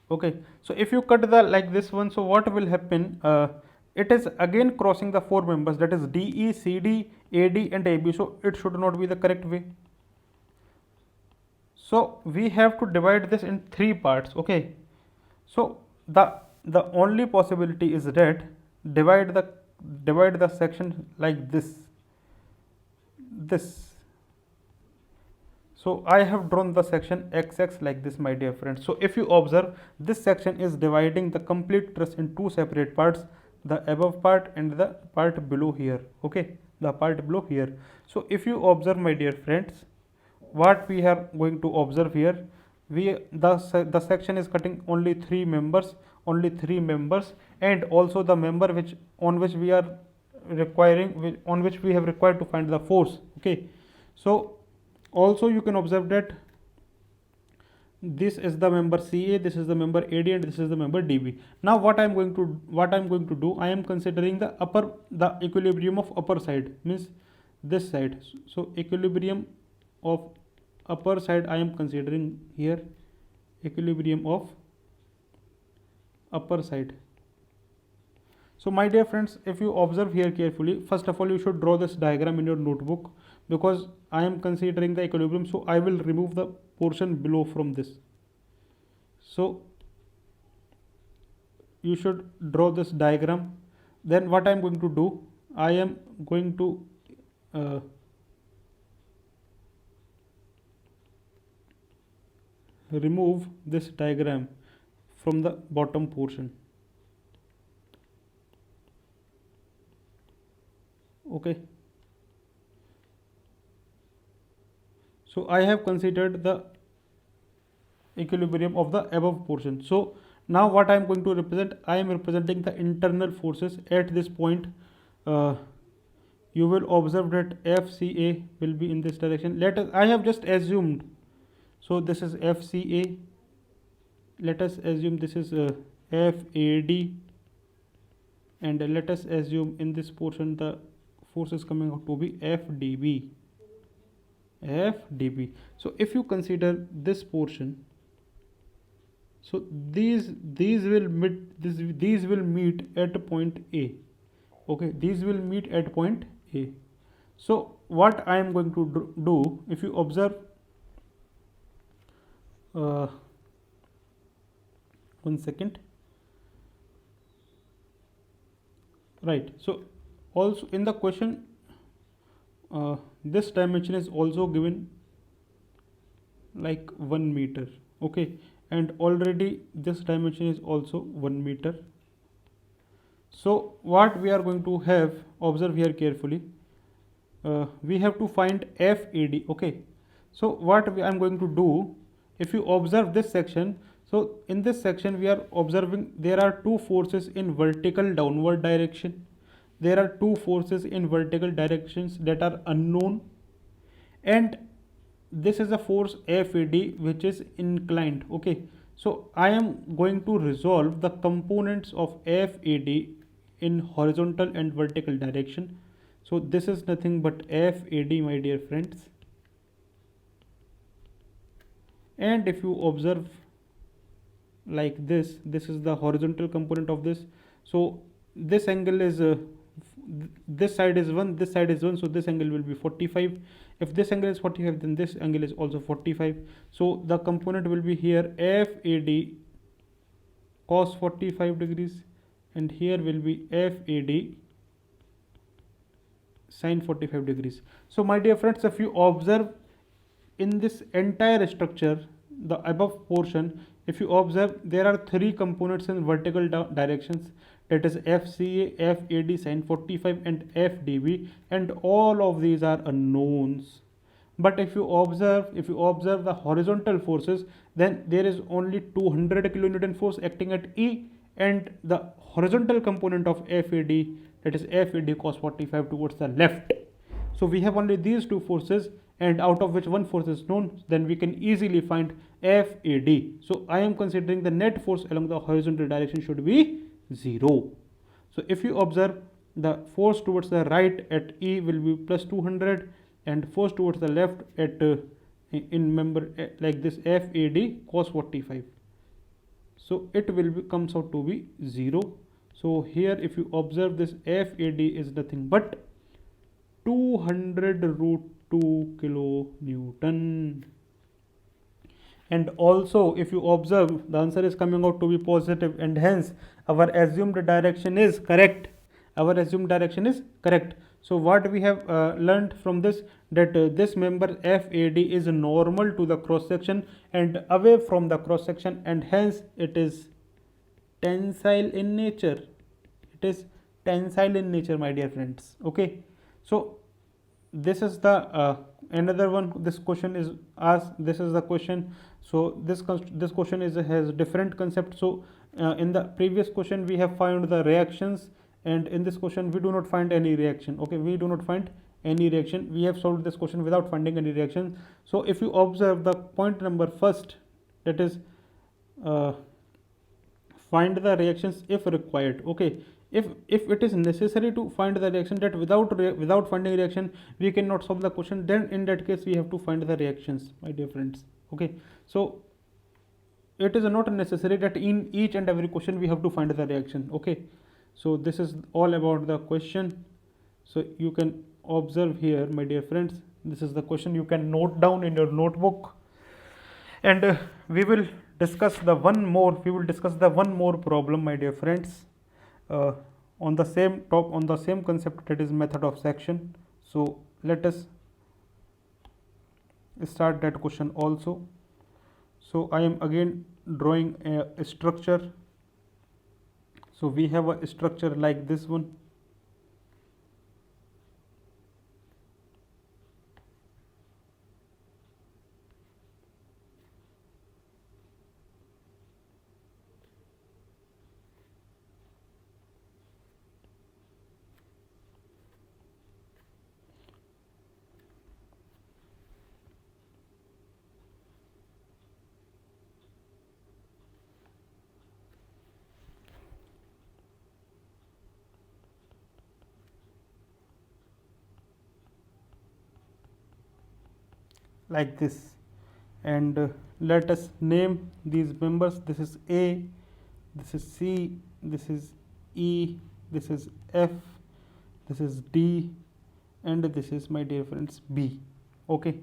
Okay, so if you cut the like this one, so what will happen? It is again crossing the 4 members, that is DE, CD, AD and AB. So it should not be the correct way. So we have to divide this in 3 parts. Okay, so the only possibility is that divide the section like this. So I have drawn the section XX like this, my dear friends. So if you observe, this section is dividing the complete truss in 2 separate parts, the above part and the part below here. Okay, the part below here. So if you observe, my dear friends, what we are going to observe here, the section is cutting only 3 members, and also the member on which we have required to find the force. Okay, so also you can observe that this is the member CA, this is the member AD and this is the member DB. Now what I am going to do, I am considering the equilibrium of upper side, means this side. So equilibrium of upper side I am considering here, equilibrium of upper side. So my dear friends, if you observe here carefully, first of all you should draw this diagram in your notebook, because I am considering the equilibrium, so I will remove the portion below from this. So you should draw this diagram. Then what I am going to do, I am going to remove this diagram from the bottom portion. Okay, so I have considered the equilibrium of the above portion. So now what I am going to represent, I am representing the internal forces at this point. You will observe that FCA will be in this direction. Let us, I have just assumed, so this is FCA, let us assume this is FAD, and let us assume in this portion the force is coming out to be FDB. So if you consider this portion, so these will meet at point A. Okay, these will meet at point A. So what I am going to do, if you observe, one second, right? So also in the question, this dimension is also given like 1 meter. Okay, and already this dimension is also 1 meter. So what we are going to have, observe here carefully, we have to find FAD. Okay, so what I am going to do, if you observe this section, so in this section we are observing there are two forces in vertical downward direction, there are two forces in vertical directions that are unknown, and this is a force FAD which is inclined. Okay, so I am going to resolve the components of FAD in horizontal and vertical direction. So this is nothing but FAD, my dear friends, and if you observe like this is the horizontal component of this. So this angle is this side is 1, this side is 1, so this angle will be 45. If this angle is 45, then this angle is also 45. So the component will be here FAD cos 45 degrees, and here will be FAD sin 45 degrees. So my dear friends, if you observe in this entire structure, the above portion, if you observe, there are three components in vertical directions, that is FCA, FAD sin 45 and FDB, and all of these are unknowns. But if you observe the horizontal forces, then there is only 200 kilonewton force acting at E, and the horizontal component of FAD, that is FAD cos 45 towards the left. So we have only these two forces, and out of which one force is known, then we can easily find FAD. So I am considering the net force along the horizontal direction should be 0. So if you observe, the force towards the right at E will be plus 200, and force towards the left at like this FAD cos 45. So it will be, comes out to be 0. So here if you observe, this FAD is nothing but 200 root 2 kilonewton. And also if you observe, the answer is coming out to be positive, and hence our assumed direction is correct. So what we have learned from this, that this member FAD is normal to the cross section and away from the cross section, and hence it is tensile in nature. My dear friends. Okay, so this is the another one. This question is asked, this is the question. So this question has different concept. So in the previous question we have found the reactions, and in this question we do not find any reaction. Okay, we do not find any reaction. We have solved this question without finding any reaction. So if you observe the point number first, that is find the reactions if required. Okay, if it is necessary to find the reaction, that without finding reaction we cannot solve the question, then in that case we have to find the reactions, my dear friends. Okay, so it is not necessary that in each and every question we have to find the reaction. Okay, so this is all about the question. So you can observe here, my dear friends, this is the question. You can note down in your notebook, and we will discuss the one more. We will discuss the one more problem, my dear friends, uh, on the same concept, that is method of section. So let us start that question also. So I am again drawing a structure. So we have a structure like this one. Like this, and let us name these members. This is A, this is C, this is E, this is F, this is D, and this is, my dear friends, B. Okay,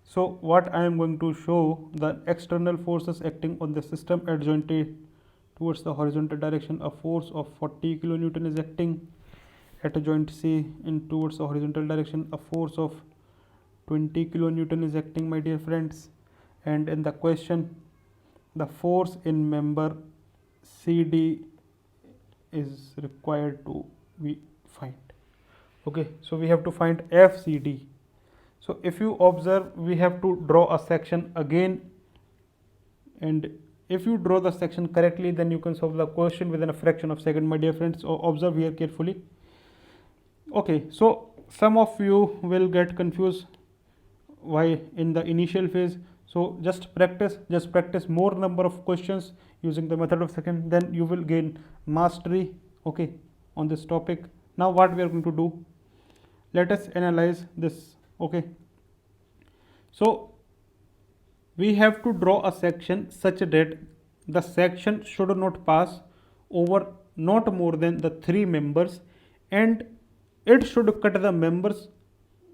so what I am going to show, the external forces acting on the system adjointly towards the horizontal direction. A force of 40 kilonewton is acting at a joint C in towards the horizontal direction. A force of 20 kilonewton is acting, my dear friends, and in the question, the force in member CD is required to be find. Okay, so we have to find FCD. So if you observe, we have to draw a section again, and if you draw the section correctly, then you can solve the question within a fraction of second, my dear friends. So observe here carefully. Okay, so some of you will get confused why in the initial phase. So just practice more number of questions using the method of second, then you will gain mastery, okay, on this topic. Now what we are going to do, let us analyze this. Okay, so we have to draw a section such that the section should not pass over not more than the three members, and it should cut the members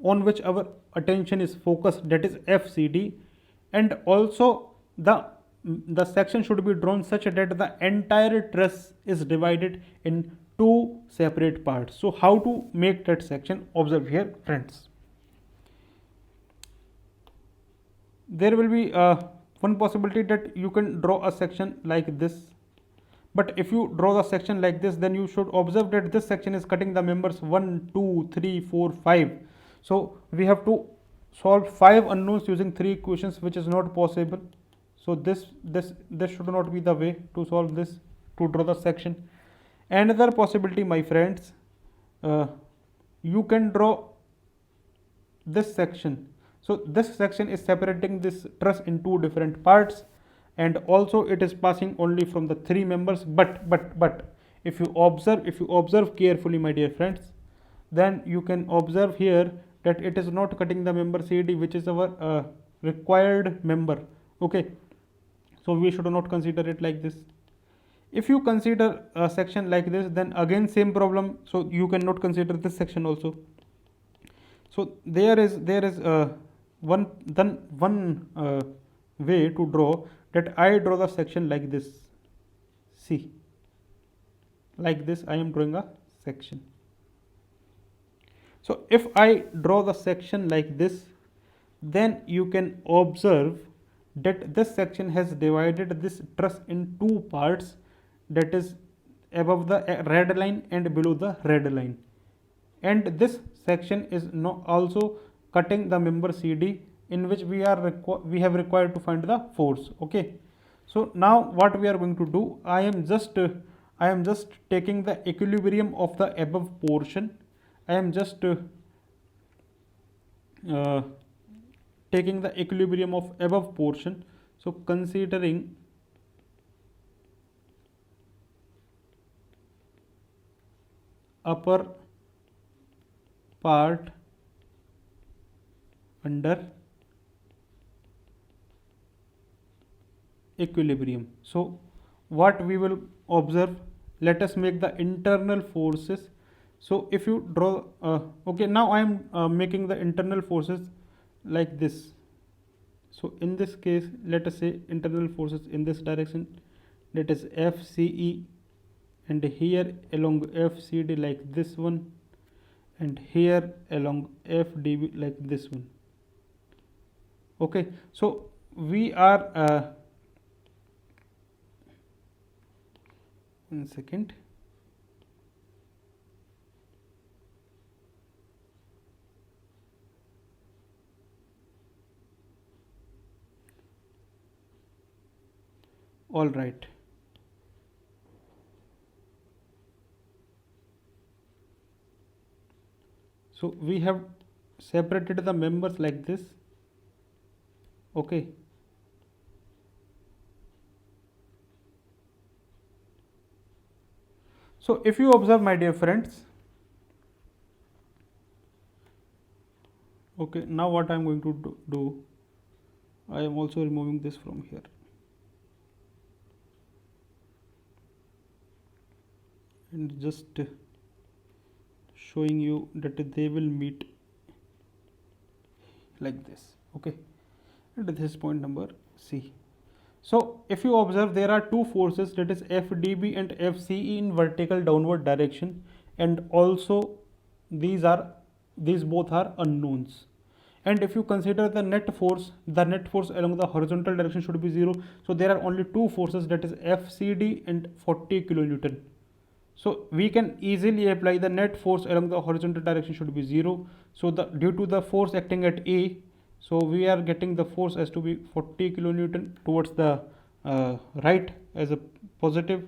on which our attention is focused, that is FCD, and also the section should be drawn such that the entire truss is divided in two separate parts. So how to make that section? Observe here, friends. There will be one possibility that you can draw a section like this, but if you draw the section like this, then you should observe that this section is cutting the members 1, 2, 3, 4, 5. So we have to solve 5 unknowns using 3 equations, which is not possible. So this should not be the way to solve this, to draw the section. Another possibility, my friends, you can draw this section. So this section is separating this truss in two different parts, and also it is passing only from the three members. But if you observe carefully, my dear friends, then you can observe here that it is not cutting the member CD, which is our required member. Okay, so we should not consider it like this. If you consider a section like this, then again same problem. So you cannot consider this section also. So there is one way to draw, that I draw the section like this. See, like this I am drawing a section. So if I draw the section like this, then you can observe that this section has divided this truss in two parts, that is above the red line and below the red line, and this section is also cutting the member CD, in which we have required to find the force. Okay, so now what we are going to do, I am just taking the equilibrium of the above portion. I am just taking the equilibrium of above portion. So considering upper part under equilibrium. So what we will observe, let us make the internal forces. So if you draw okay, now I am making the internal forces like this. So in this case, let us say internal forces in this direction, that is FCE, and here along FCD like this one, and here along FDB like this one. Okay, so we are 1 second. All right. So we have separated the members like this. Okay. So if you observe, my dear friends, okay, now what I am going to do, I am also removing this from here. And just showing you that they will meet like this. Okay, and this is point number C. So if you observe, there are two forces, that is FDB and FCE in vertical downward direction, and also these both are unknowns. And if you consider the net force along the horizontal direction should be 0. So there are only two forces, that is FCD and 40 kilonewton. So we can easily apply the net force along the horizontal direction should be 0. So due to the force acting at A, so we are getting the force as to be 40 kilonewton towards the right as a positive,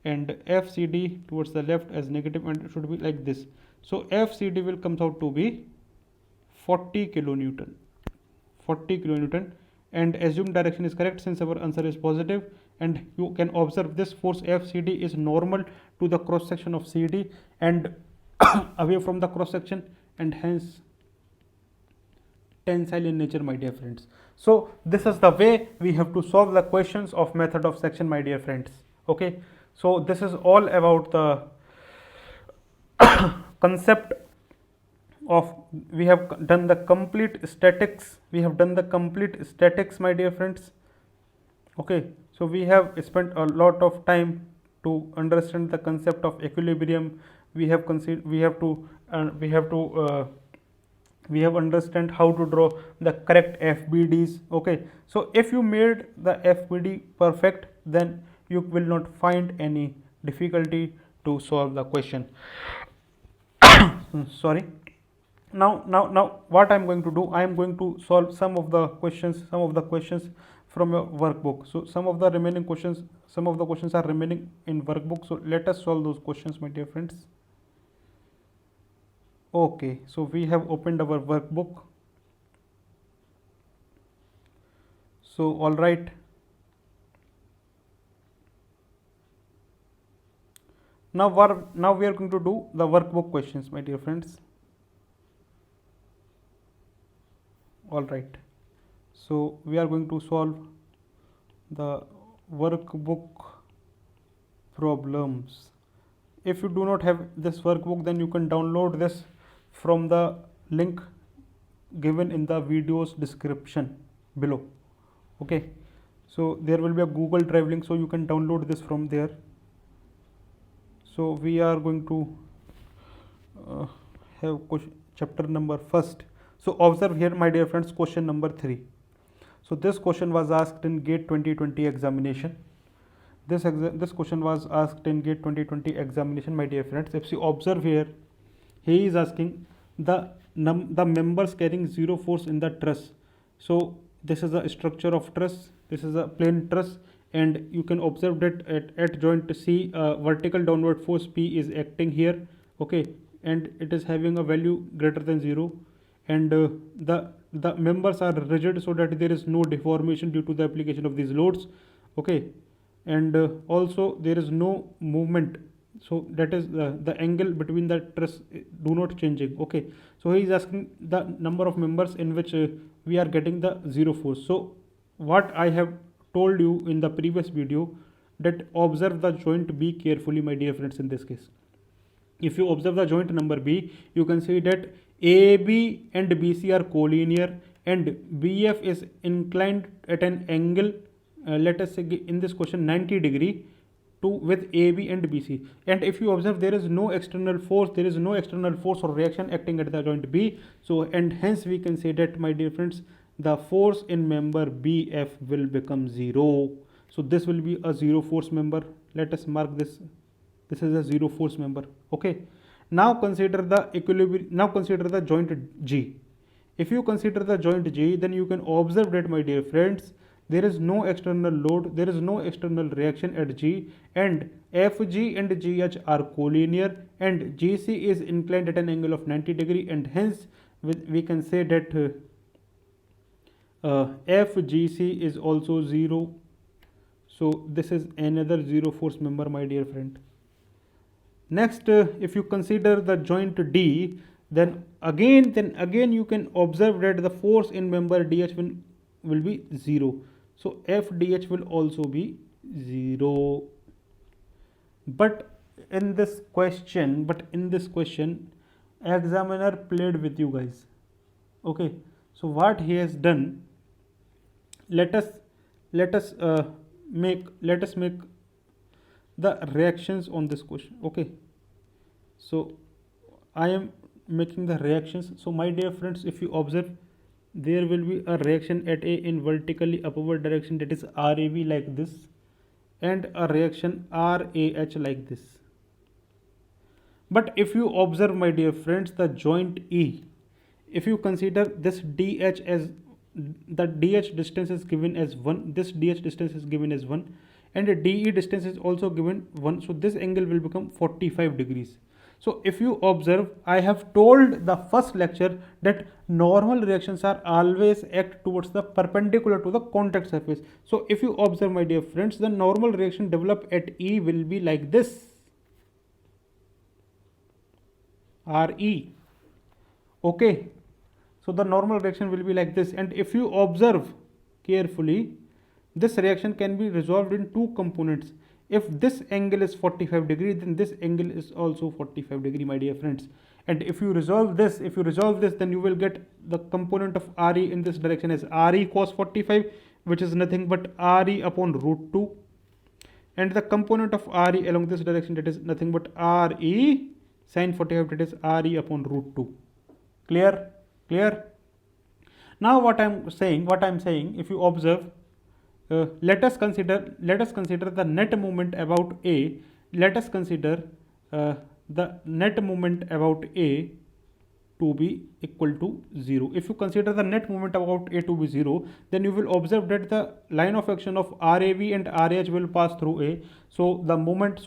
and FCD towards the left as negative, and it should be like this. So FCD will comes out to be 40 kilonewton. 40 kilonewton, and assumed direction is correct since our answer is positive. And you can observe this force FCD is normal to the cross section of CD and away from the cross section, and hence tensile in nature, my dear friends. So this is the way we have to solve the questions of method of section, my dear friends. Okay, so this is all about the concept of, we have done the complete statics, my dear friends. Okay, so we have spent a lot of time to understand the concept of equilibrium. We have understand how to draw the correct FBDs. Okay, so if you made the FBD perfect, then you will not find any difficulty to solve the question. Sorry. Now what I am going to do, I am going to solve some of the questions from your workbook. So some of the questions are remaining in workbook, so let us solve those questions, my dear friends. Okay, so we have opened our workbook. So all right, now we are going to do the workbook questions, my dear friends. All right, so we are going to solve the workbook problems. If you do not have this workbook, then you can download this from the link given in the video's description below. Okay, so there will be a Google Drive link, so you can download this from there. So we are going to have chapter number first. So observe here, my dear friends, question number 3. So this question was asked in GATE 2020 examination. This question was asked in GATE 2020 examination, my dear friends. If you observe here, he is asking the members carrying zero force in the truss. So this is a structure of truss, this is a plain truss, and you can observe that at joint C, vertical downward force P is acting here. Okay, and it is having a value greater than 0, and the members are rigid, so that there is no deformation due to the application of these loads. Okay, and also there is no movement, so that is the angle between the truss do not changing. Okay, so he is asking the number of members in which we are getting the zero force. So what I have told you in the previous video, that observe the joint B carefully, my dear friends. In this case, if you observe the joint number B, you can see that AB and BC are collinear, and BF is inclined at an angle, let us say in this question 90 degree to with AB and BC. And if you observe, there is no external force, or reaction acting at the joint B. So and hence we can say that, my dear friends, the force in member BF will become 0. So this will be a 0 force member. Let us mark this. This is a 0 force member. Okay. Now consider the equilibrium. Now consider the joint G. If you consider the joint G, then you can observe that, my dear friends, there is no external load, there is no external reaction at G, and FG and GH are collinear, and GC is inclined at an angle of 90 degree, and hence we can say that FGC is also 0. So this is another 0 force member, my dear friend. Next, if you consider the joint D, then again you can observe that the force in member DH will be 0. So FDH will also be 0. But in this question, examiner played with you guys. Okay. So what he has done, let us make the reactions on this question. Okay. So I am making the reactions. So my dear friends, if you observe, there will be a reaction at A in vertically upward direction, that is RAV like this, and a reaction RAH like this. But if you observe, my dear friends, the joint E, if you consider this DH as the DH distance is given as 1, this DH distance is given as 1, and the DE distance is also given 1, so this angle will become 45 degrees. So if you observe, I have told the first lecture that normal reactions are always act towards the perpendicular to the contact surface. So if you observe, my dear friends, the normal reaction developed at E will be like this, RE. Okay. So the normal reaction will be like this, and if you observe carefully, this reaction can be resolved in two components. If this angle is 45 degree, then this angle is also 45 degree, my dear friends. And if you resolve this, then you will get the component of RE in this direction as RE cos 45, which is nothing but RE upon root 2. And the component of RE along this direction, that is nothing but RE sin 45, that is RE upon root 2. Clear? Now what I'm saying, if you observe, let us consider the net moment about A. Let us consider the net moment about A to be equal to 0. If you consider the net moment about A to be 0, then you will observe that the line of action of RAV and RAH will pass through A. So the moment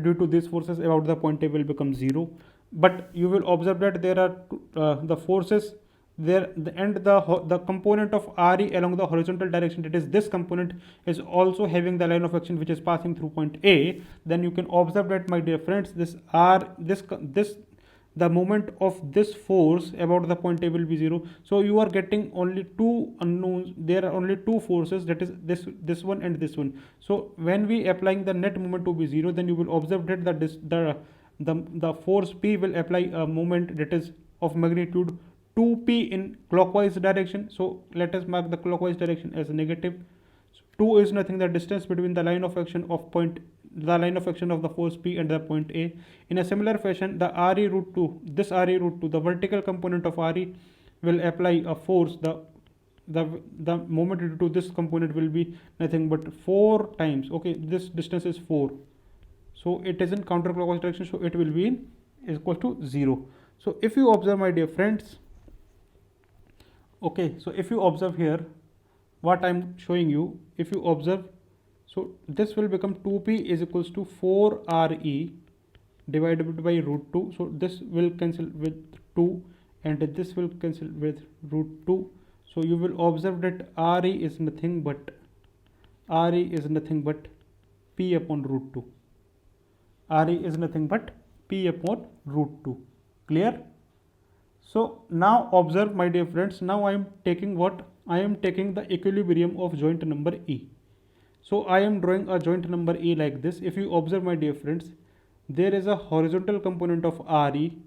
due to these forces about the point A will become 0. But you will observe that there are the forces there, and the component of RE along the horizontal direction, that is this component, is also having the line of action which is passing through point A. Then you can observe that, my dear friends, the moment of this force about the point A will be 0. So you are getting only two unknowns. There are only two forces, that is this one and this one. So when we applying the net moment to be 0, then you will observe that the force P will apply a moment that is of magnitude 2P in clockwise direction. So let us mark the clockwise direction as negative. So 2 is nothing, the distance between the line of action of the force P and the point A. In a similar fashion, the RE root 2, the vertical component of RE will apply a force. The moment due to this component will be nothing but 4 times. Okay, this distance is 4. So it is in counterclockwise direction, so it will be equal to 0. So if you observe, my dear friends, okay, so if you observe here what I'm showing you, if you observe, so this will become 2P is equals to 4RE divided by root 2. So this will cancel with 2 and this will cancel with root 2. So you will observe that RE is nothing but P upon root 2. RE is nothing but P upon root 2. Clear? So now observe, my dear friends, now I am taking the equilibrium of joint number E. So I am drawing a joint number E like this. If you observe, my dear friends, there is a horizontal component of RE,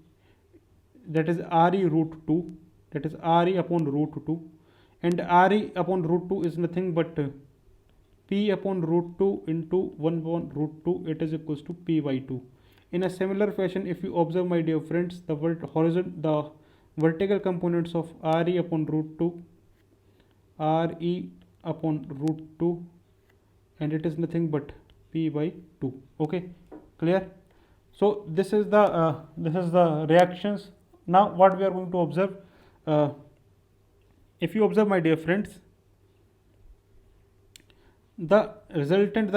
that is RE root 2, that is Re upon root 2, and Re upon root 2 is nothing but P upon root 2 into 1 upon root 2, it is equals to P by 2. In a similar fashion, if you observe, my dear friends, the vertical components of Re upon root 2, Re upon root 2, and it is nothing but P by 2. Okay, clear? So this is the reactions. Now what we are going to observe, if you observe, my dear friends, the resultant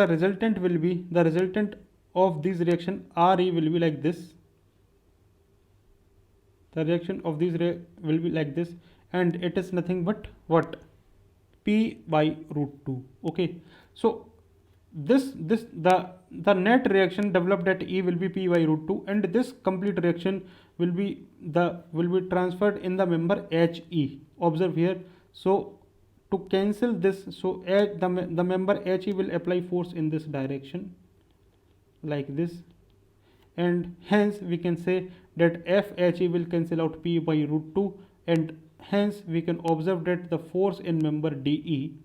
of this reaction Re will be like this. The reaction of these will be like this, and it is nothing but what? P by root 2. Okay, so the net reaction developed at E will be P by root 2, and this complete reaction will be transferred in the member He. Observe here. So to cancel this, so the member He will apply force in this direction like this, and hence we can say that FHE will cancel out P by root 2, and hence we can observe that the force in member DE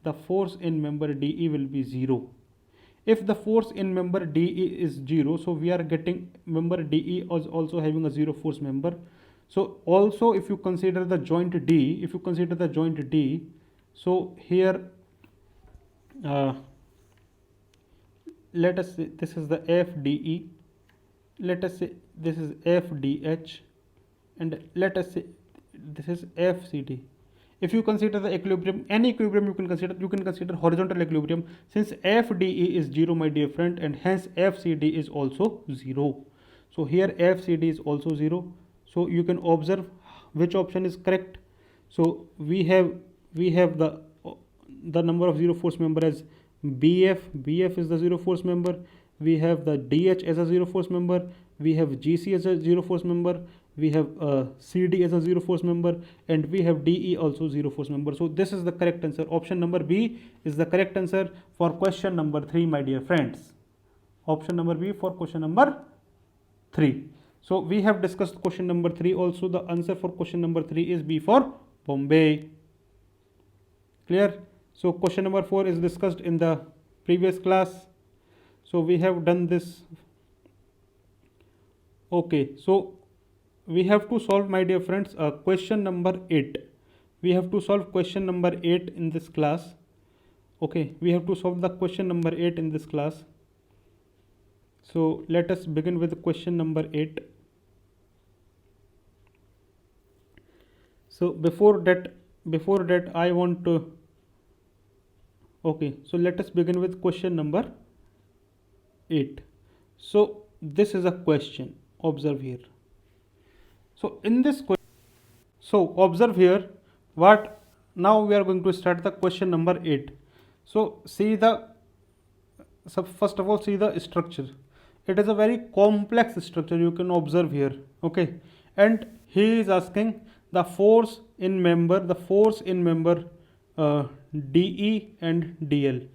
will be 0. If the force in member DE is 0, so we are getting member DE as also having a 0 force member. So also if you consider the joint D, so here let us say this is the FDE, let us say this is FDH, and let us say this is FCD. If you consider the equilibrium, any equilibrium you can consider horizontal equilibrium, since FDE is 0, my dear friend, and hence FCD is also 0. So here FCD is also 0. So you can observe which option is correct. So we have the number of zero force member as BF is the zero force member. We have the DH as a zero force member. We have GC as a zero force member. We have CD as a zero force member, and we have DE also zero force member. So this is the correct answer. Option number B is the correct answer for question number 3, my dear friends. Option number B for question number 3. So we have discussed question number 3 also. The answer for question number 3 is B for Bombay. Clear? So question number 4 is discussed in the previous class. So we have done this. Okay, so we have to solve, my dear friends, question number 8. We have to solve question number 8 in this class. Okay, we have to solve the question number 8 in this class. So let us begin with question number 8. So before that I want to, okay, so let us begin with question number 8. So this is a question. Observe here. So in this question, so observe here what, now we are going to start the question number 8. So see the, so first of all see the structure. It is a very complex structure, you can observe here. Okay, and he is asking the force in member DE and DL.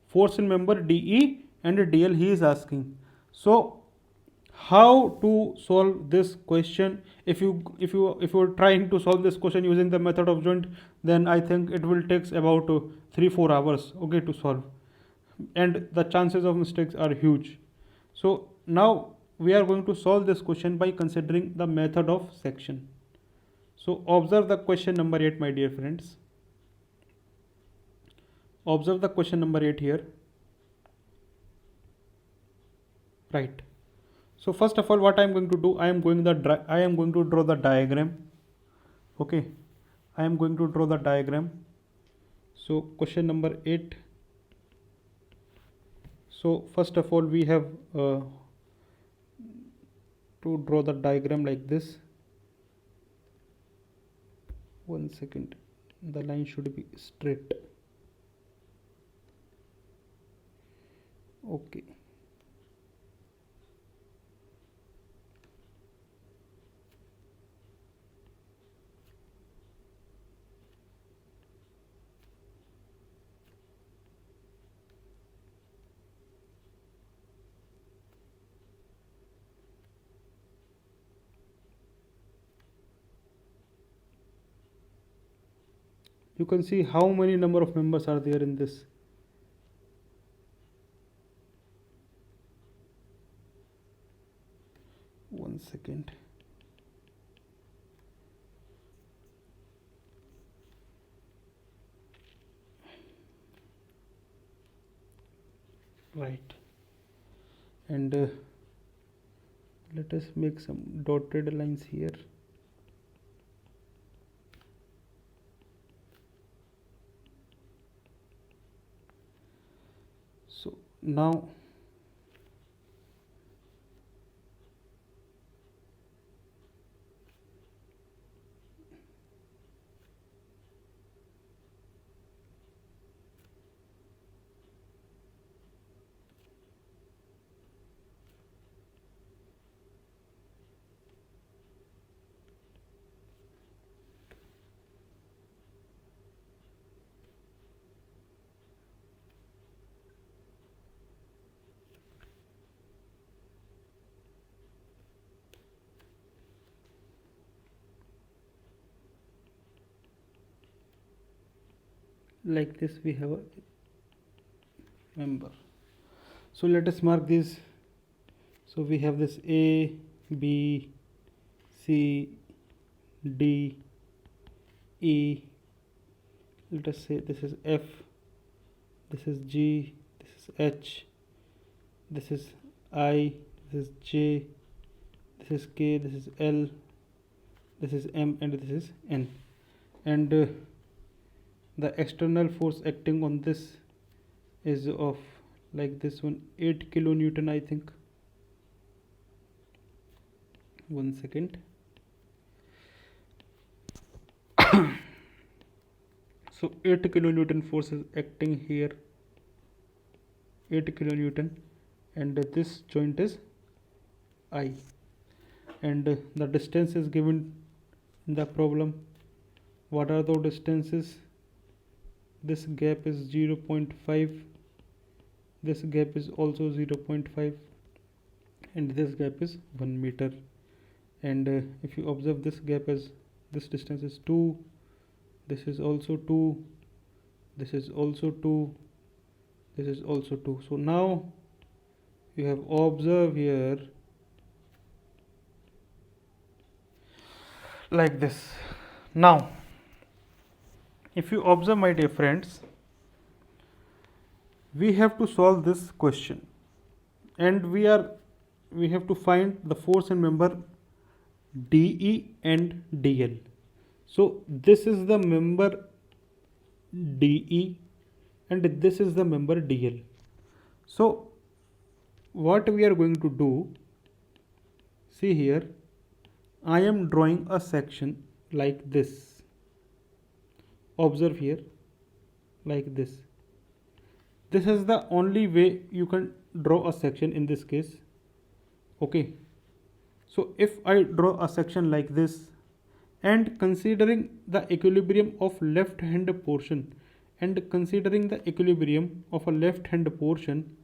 Force in member DE and DL he is asking. So how to solve this question? If you are trying to solve this question using the method of joint, then I think it will take about 3-4 hours, okay, to solve, and the chances of mistakes are huge. So now we are going to solve this question by considering the method of section. So observe the question number 8, my dear friends. Observe the question number 8 here. Right. So first of all, what I am going to do, I am going to draw the diagram. Okay, I am going to draw the diagram. So question number 8. So first of all, we have to draw the diagram like this. 1 second, the line should be straight. Okay. You can see how many number of members are there in this. One second. Right. And let us make some dotted lines here. So now like this we have a member. So let us mark this. So we have this A, B, C, D, E. Let us say this is F, this is G, this is H, this is I, this is J, this is K, this is L, this is M, and this is N. And the external force acting on this is of like this one, 8 kilonewton, I think. One second. So 8 kilonewton force is acting here, 8 kilonewton, and this joint is I, and the distance is given in the problem. What are those distances? This gap is 0.5, this gap is also 0.5, and this gap is 1 meter. And if you observe, this gap is, this distance is 2, this is also 2, this is also 2, this is also 2. So now you have observed here like this. Now if you observe, my dear friends, we have to solve this question, and we have to find the force in member DE and DL. So this is the member DE and this is the member DL. So what we are going to do, see here, I am drawing a section like this. Observe here, like this. This is the only way you can draw a section in this case. Okay. So if I draw a section like this, and considering the equilibrium of left hand portion, and considering the equilibrium of a left hand portion,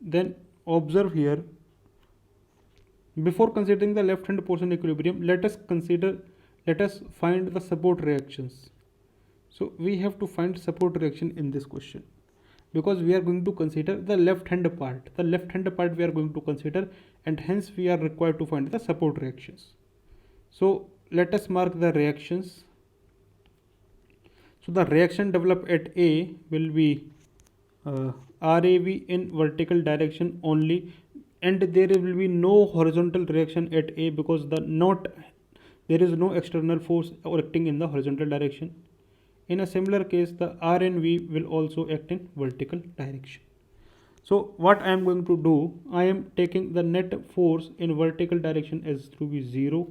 then observe here, before considering the left hand portion equilibrium, let us find the support reactions. So we have to find support reaction in this question, because we are going to consider the left hand part. The left hand part we are going to consider, and hence we are required to find the support reactions. So let us mark the reactions. So the reaction developed at A will be RAV in vertical direction only, and there will be no horizontal reaction at A, because there is no external force acting in the horizontal direction. In a similar case, the R and V will also act in vertical direction. So what I am going to do, I am taking the net force in vertical direction as to be 0.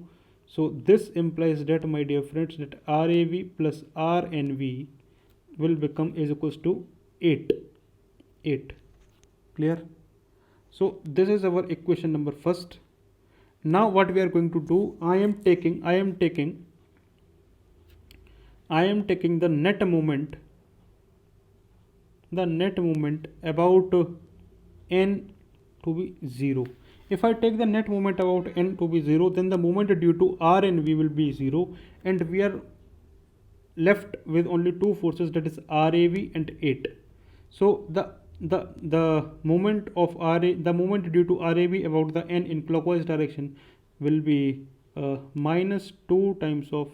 So this implies that, my dear friends, that RAV plus RNV will become is equals to 8. Clear? So this is our equation number first. Now what we are going to do, I am taking the net moment about n to be 0. If I take the net moment about n to be 0, then the moment due to R and V will be 0, and we are left with only two forces, that is RAV and 8. So the moment of the moment due to RAV about the n in clockwise direction will be minus 2 times of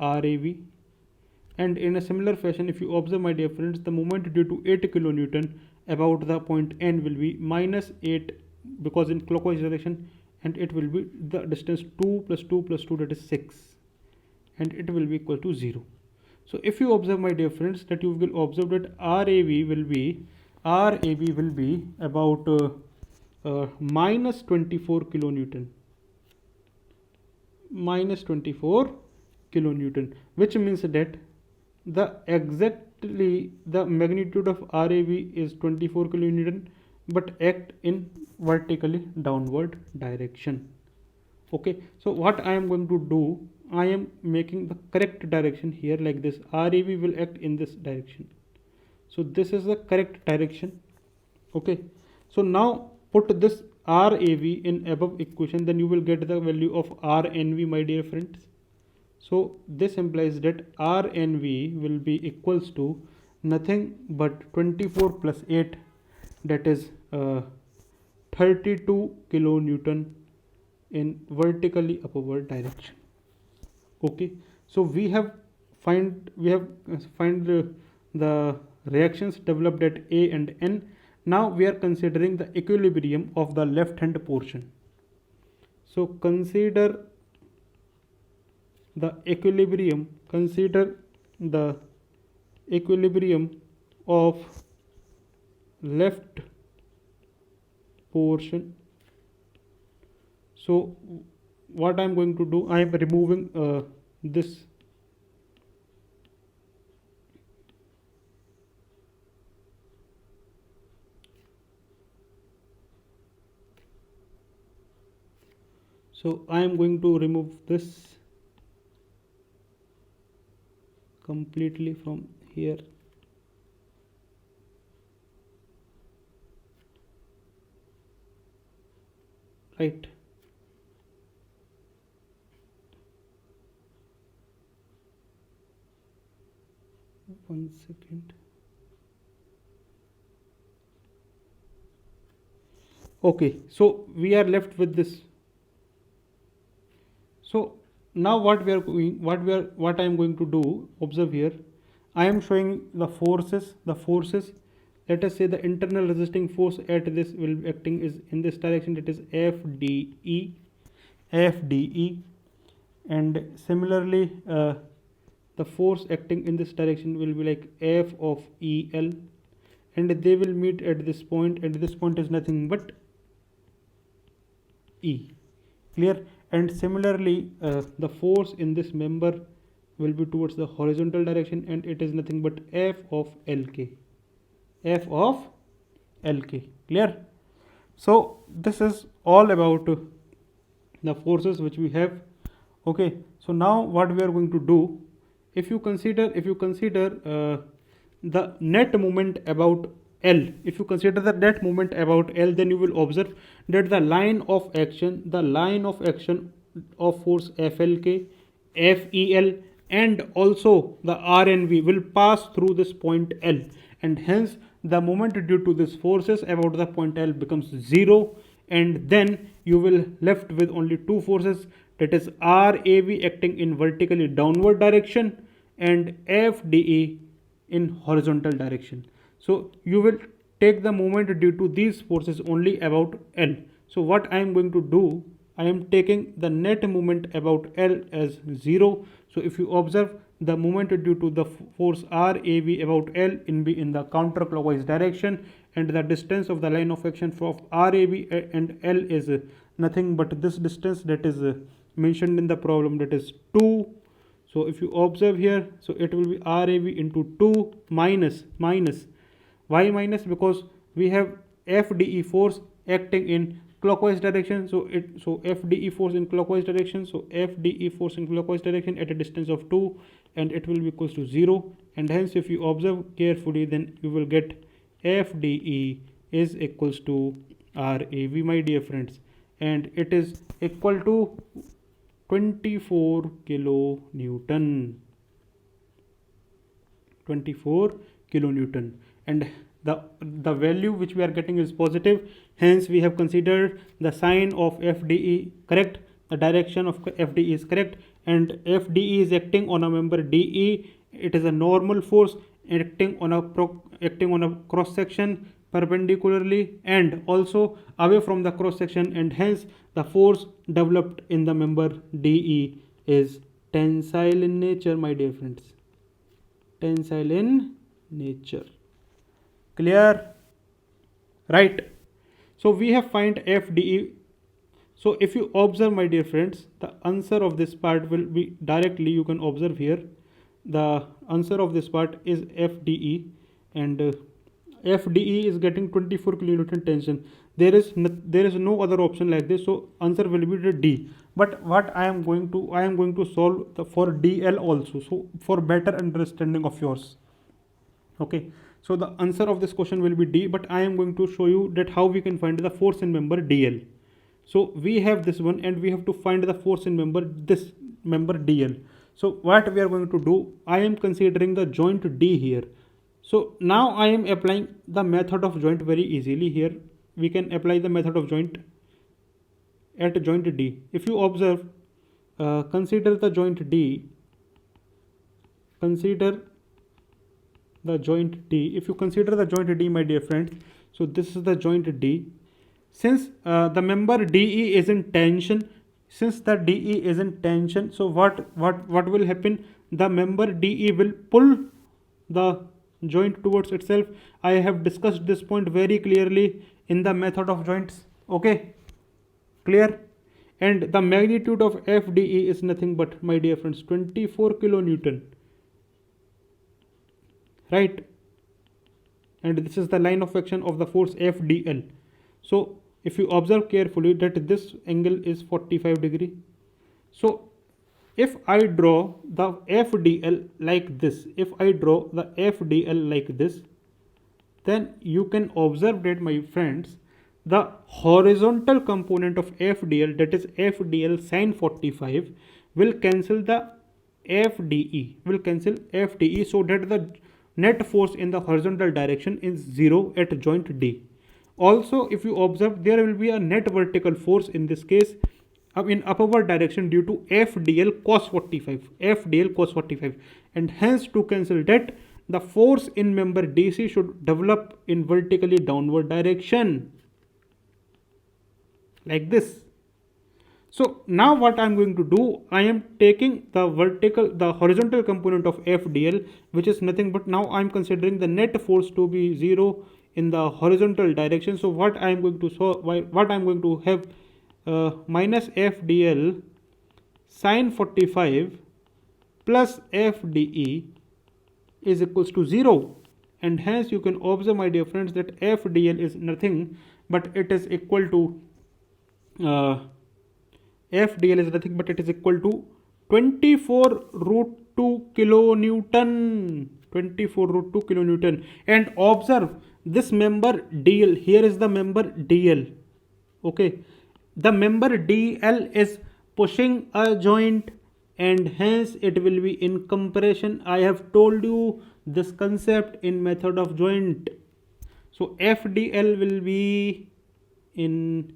RAV. And in a similar fashion, if you observe, my dear friends, the moment due to 8 kilonewton about the point n will be minus 8, because in clockwise direction, and it will be the distance 2 plus 2 plus 2, that is 6, and it will be equal to 0. So if you observe, my dear friends, that you will observe that RAV will be about minus 24 kilonewton, which means that exactly the magnitude of RAV is 24 kilonewton, but act in vertically downward direction. Okay, so what I am going to do, I am making the correct direction here like this. RAV will act in this direction, so this is the correct direction. Okay, so now put this RAV in above equation, then you will get the value of RNV, my dear friends. So this implies that RNV will be equals to nothing but 24 plus 8, that is 32 kilonewton in vertically upward direction. Okay, so we have find the reactions developed at A and N. Now we are considering the equilibrium of the left hand portion. So consider the equilibrium of left portion. So what I am going to do, I am removing this. So I am going to remove this completely from here. Right. One second. Okay, so we are left with this. So now what I am going to do, observe here, I am showing the forces. Let us say the internal resisting force at this will be acting is in this direction, that is FDE, and similarly the force acting in this direction will be like F of EL, and they will meet at this point, and this point is nothing but E. Clear? And similarly the force in this member will be towards the horizontal direction, and it is nothing but F of LK. Clear? So this is all about the forces which we have. Okay, so now what we are going to do, if you consider the net moment about L, then you will observe that the line of action of force FLK, FEL, and also the RNV will pass through this point L, and hence the moment due to these forces about the point L becomes 0, and then you will left with only two forces, that is RAV acting in vertically downward direction and FDE in horizontal direction. So you will take the moment due to these forces only about L. So what I am going to do, I am taking the net moment about L as 0. So if you observe, the moment due to the force RAV about L in the counterclockwise direction, and the distance of the line of action of RAV and L is nothing but this distance, that is mentioned in the problem, that is 2. So if you observe here, so it will be RAV into 2 minus. Why minus? Because we have FDE force acting in clockwise direction. So FDE force in clockwise direction. So FDE force in clockwise direction at a distance of 2, and it will be equals to 0. And hence, if you observe carefully, then you will get FDE is equals to RAV, my dear friends, and it is equal to 24 kilonewton. 24 kilonewton, and the value which we are getting is positive. Hence we have considered the sign of FDE correct, the direction of FDE is correct, and FDE is acting on a member DE. It is a normal force acting on a cross section perpendicularly and also away from the cross section, and hence the force developed in the member DE is tensile in nature, my dear friends. Tensile in nature. Clear? Right. So we have find FDE. So if you observe, my dear friends, the answer of this part will be directly, you can observe here, the answer of this part is FDE, and FDE is getting 24 kilonewton tension. There is no other option like this, so answer will be the D. But what I am going to solve for DL also, so for better understanding of yours. Okay, so the answer of this question will be D, but I am going to show you that how we can find the force in member DL. So we have this one and we have to find the force in this member DL. So what we are going to do, I am considering the joint D here. So now I am applying the method of joint very easily here. We can apply the method of joint at joint D. If you observe, consider the joint D. Consider the joint D. If you consider the joint D, my dear friends, so this is the joint D. Since the member DE is in tension, so what will happen? The member DE will pull the joint towards itself. I have discussed this point very clearly in the method of joints. Okay, clear? And the magnitude of FDE is nothing but, my dear friends, 24 kilonewton. Right? And this is the line of action of the force FDL. So if you observe carefully that this angle is 45 degree. So if I draw the FDL like this, then you can observe that, my friends, the horizontal component of FDL, that is FDL sine 45, will cancel the FDE, so that the net force in the horizontal direction is 0 at joint D. Also, if you observe, there will be a net vertical force in this case in upward direction due to FDL cos 45, and hence to cancel that, the force in member DC should develop in vertically downward direction like this. So now what I am going to do, I am taking the horizontal component of FDL, which is nothing but, now I am considering the net force to be 0 in the horizontal direction. So what I am going to have, minus FDL sine 45 plus FDE is equals to 0, and hence you can observe, my dear friends, that FDL is nothing but it is equal to 24 root 2 kilonewton. And observe this member DL. Here is the member DL. Okay, the member DL is pushing a joint, and hence it will be in compression. I have told you this concept in method of joint. So FDL will be in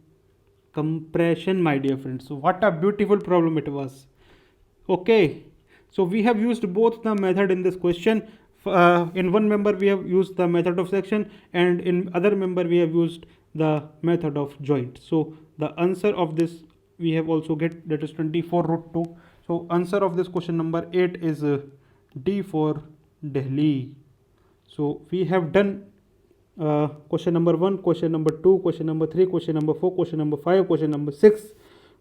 compression, my dear friends. So what a beautiful problem it was. Okay, so we have used both the method in this question. In one member we have used the method of section, and in other member we have used the method of joint. So the answer of this we have also get, that is 24 root 2. So answer of this question number 8 is D for Delhi. So we have done question number 1, question number 2, question number 3, question number 4, question number 5, question number 6,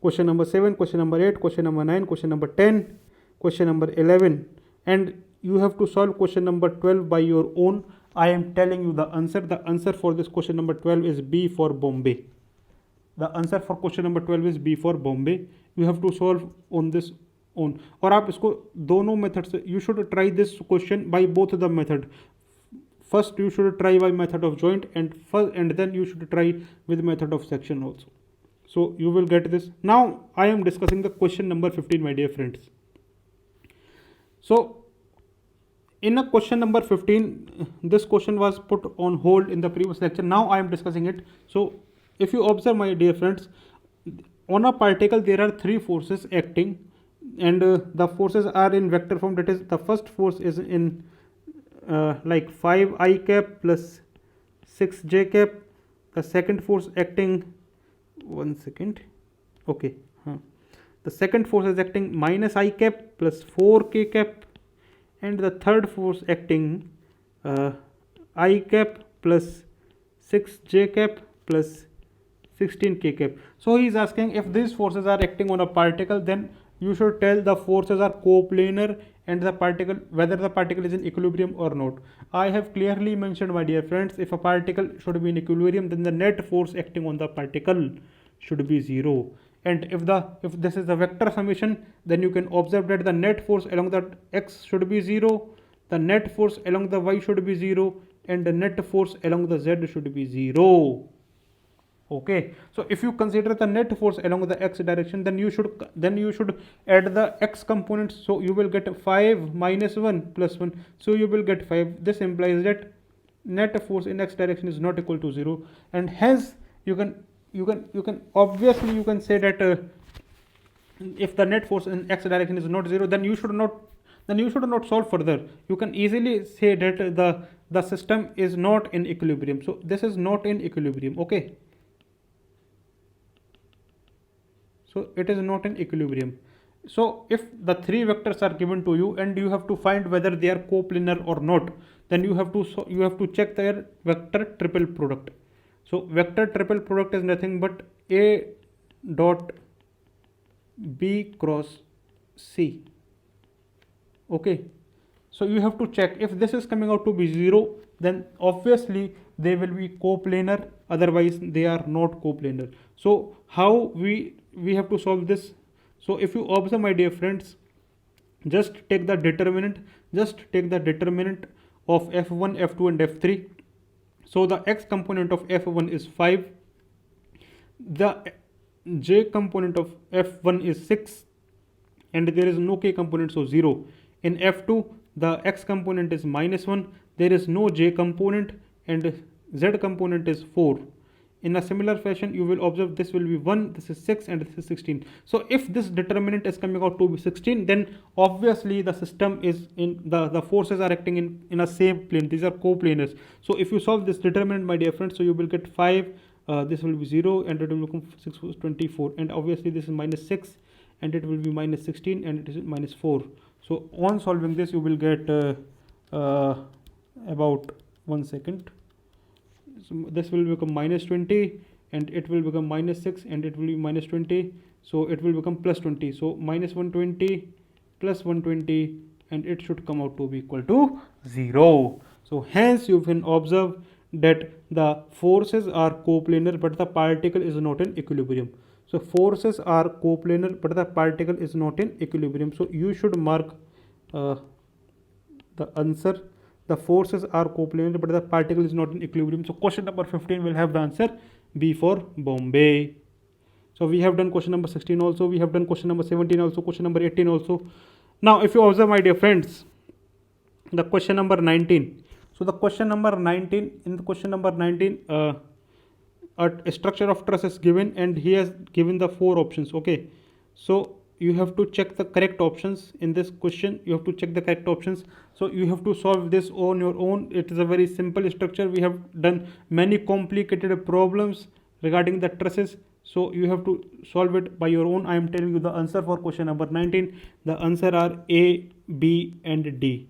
question number 7, question number 8, question number 9, question number 10, question number 11, and you have to solve question number 12 by your own. I am telling you the answer. The answer for this question number 12 is B for Bombay. The answer for question number 12 is B for Bombay. You have to solve on this own. और आप इसको दोनों methods, you should try this question by both the method. First you should try by method of joint, and then you should try with method of section also. So you will get this. Now I am discussing the question number 15, my dear friends. So In a question number 15, this question was put on hold in the previous lecture. Now I am discussing it. So if you observe, my dear friends, on a particle there are three forces acting, and the forces are in vector form. That is, the first force is in like 5 I cap plus 6 j cap. The second force acting, one second, okay, the second force is acting minus I cap plus 4k cap, and the third force acting I cap plus 6j cap plus 16k cap. So he is asking, if these forces are acting on a particle, then you should tell the forces are coplanar and the particle, whether the particle is in equilibrium or not. I have clearly mentioned, my dear friends, if a particle should be in equilibrium, then the net force acting on the particle should be 0. And if this is the vector summation, then you can observe that the net force along the x should be 0, the net force along the y should be 0, and the net force along the z should be 0. Okay, so if you consider the net force along the x direction, then you should add the x components. So you will get 5 minus 1 plus 1, so you will get 5. This implies that net force in x direction is not equal to 0, and hence you can obviously you can say that if the net force in x direction is not 0, then you should not solve further. You can easily say that the system is not in equilibrium. So this is not in equilibrium. Okay, so it is not in equilibrium. So if the three vectors are given to you and you have to find whether they are coplanar or not, then you have to check their vector triple product. So vector triple product is nothing but A dot B cross C. Okay, so you have to check if this is coming out to be 0, then obviously they will be coplanar, otherwise they are not coplanar. So how we have to solve this? So if you observe, my dear friends, just take the determinant of f1, f2 and f3. So the x component of f1 is 5, the j component of f1 is 6, and there is no k component, so 0. In f2, the x component is minus 1, there is no j component, and z component is 4. In a similar fashion, you will observe this will be 1, this is 6, and this is 16. So if this determinant is coming out to be 16, then obviously the system is in the forces are acting in a same plane. These are coplanars. So if you solve this determinant, my dear friends, so you will get 5, this will be 0, and it will become 6 was 24, and obviously this is minus 6, and it will be minus 16, and it is minus 4. So on solving this, you will get about, one second, so this will become minus 20, and it will become minus 6, and it will be minus 20, so it will become plus 20. So minus 120 plus 120, and it should come out to be equal to 0. So hence you can observe that the forces are coplanar, but the particle is not in equilibrium. So forces are coplanar, but the particle is not in equilibrium. So you should mark the answer. The forces are coplanar, but the particle is not in equilibrium. So question number 15 will have the answer B for Bombay. So we have done question number 16 also. We have done question number 17 also. Question number 18 also. Now if you observe, my dear friends, the question number 19. So the question number 19, in the question number 19, a structure of truss is given, and he has given the 4 options. Okay, so you have to check the correct options in this question. You have to check the correct options. So you have to solve this on your own. It is a very simple structure. We have done many complicated problems regarding the trusses, so you have to solve it by your own. I am telling you the answer for question number 19. The answer are A, B and D.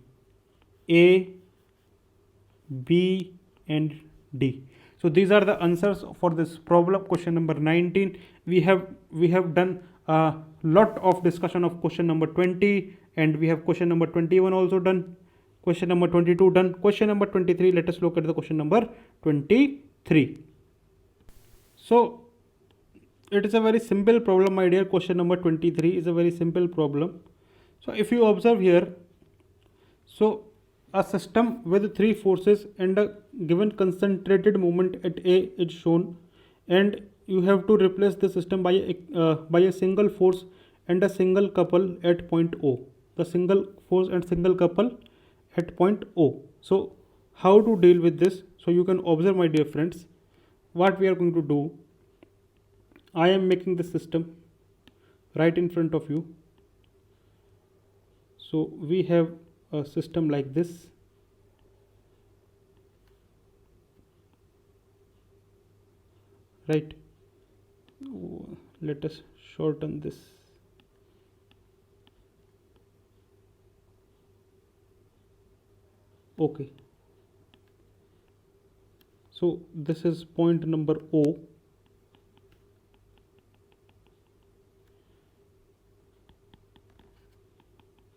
A, B and D. So these are the answers for this problem, question number 19. We have done a lot of discussion of question number 20, and we have question number 21 also done, question number 22 done, question number 23. Let us look at the question number 23. So it is a very simple problem, my dear. Question number 23 is a very simple problem. So if you observe here, so a system with 3 forces and a given concentrated moment at A is shown, and you have to replace the system by a single force and a single couple at point O. The single force and single couple at point O. So how to deal with this? So you can observe, my dear friends, what we are going to do. I am making the system right in front of you. So we have a system like this. Right. Let us shorten this. Okay. So this is point number O.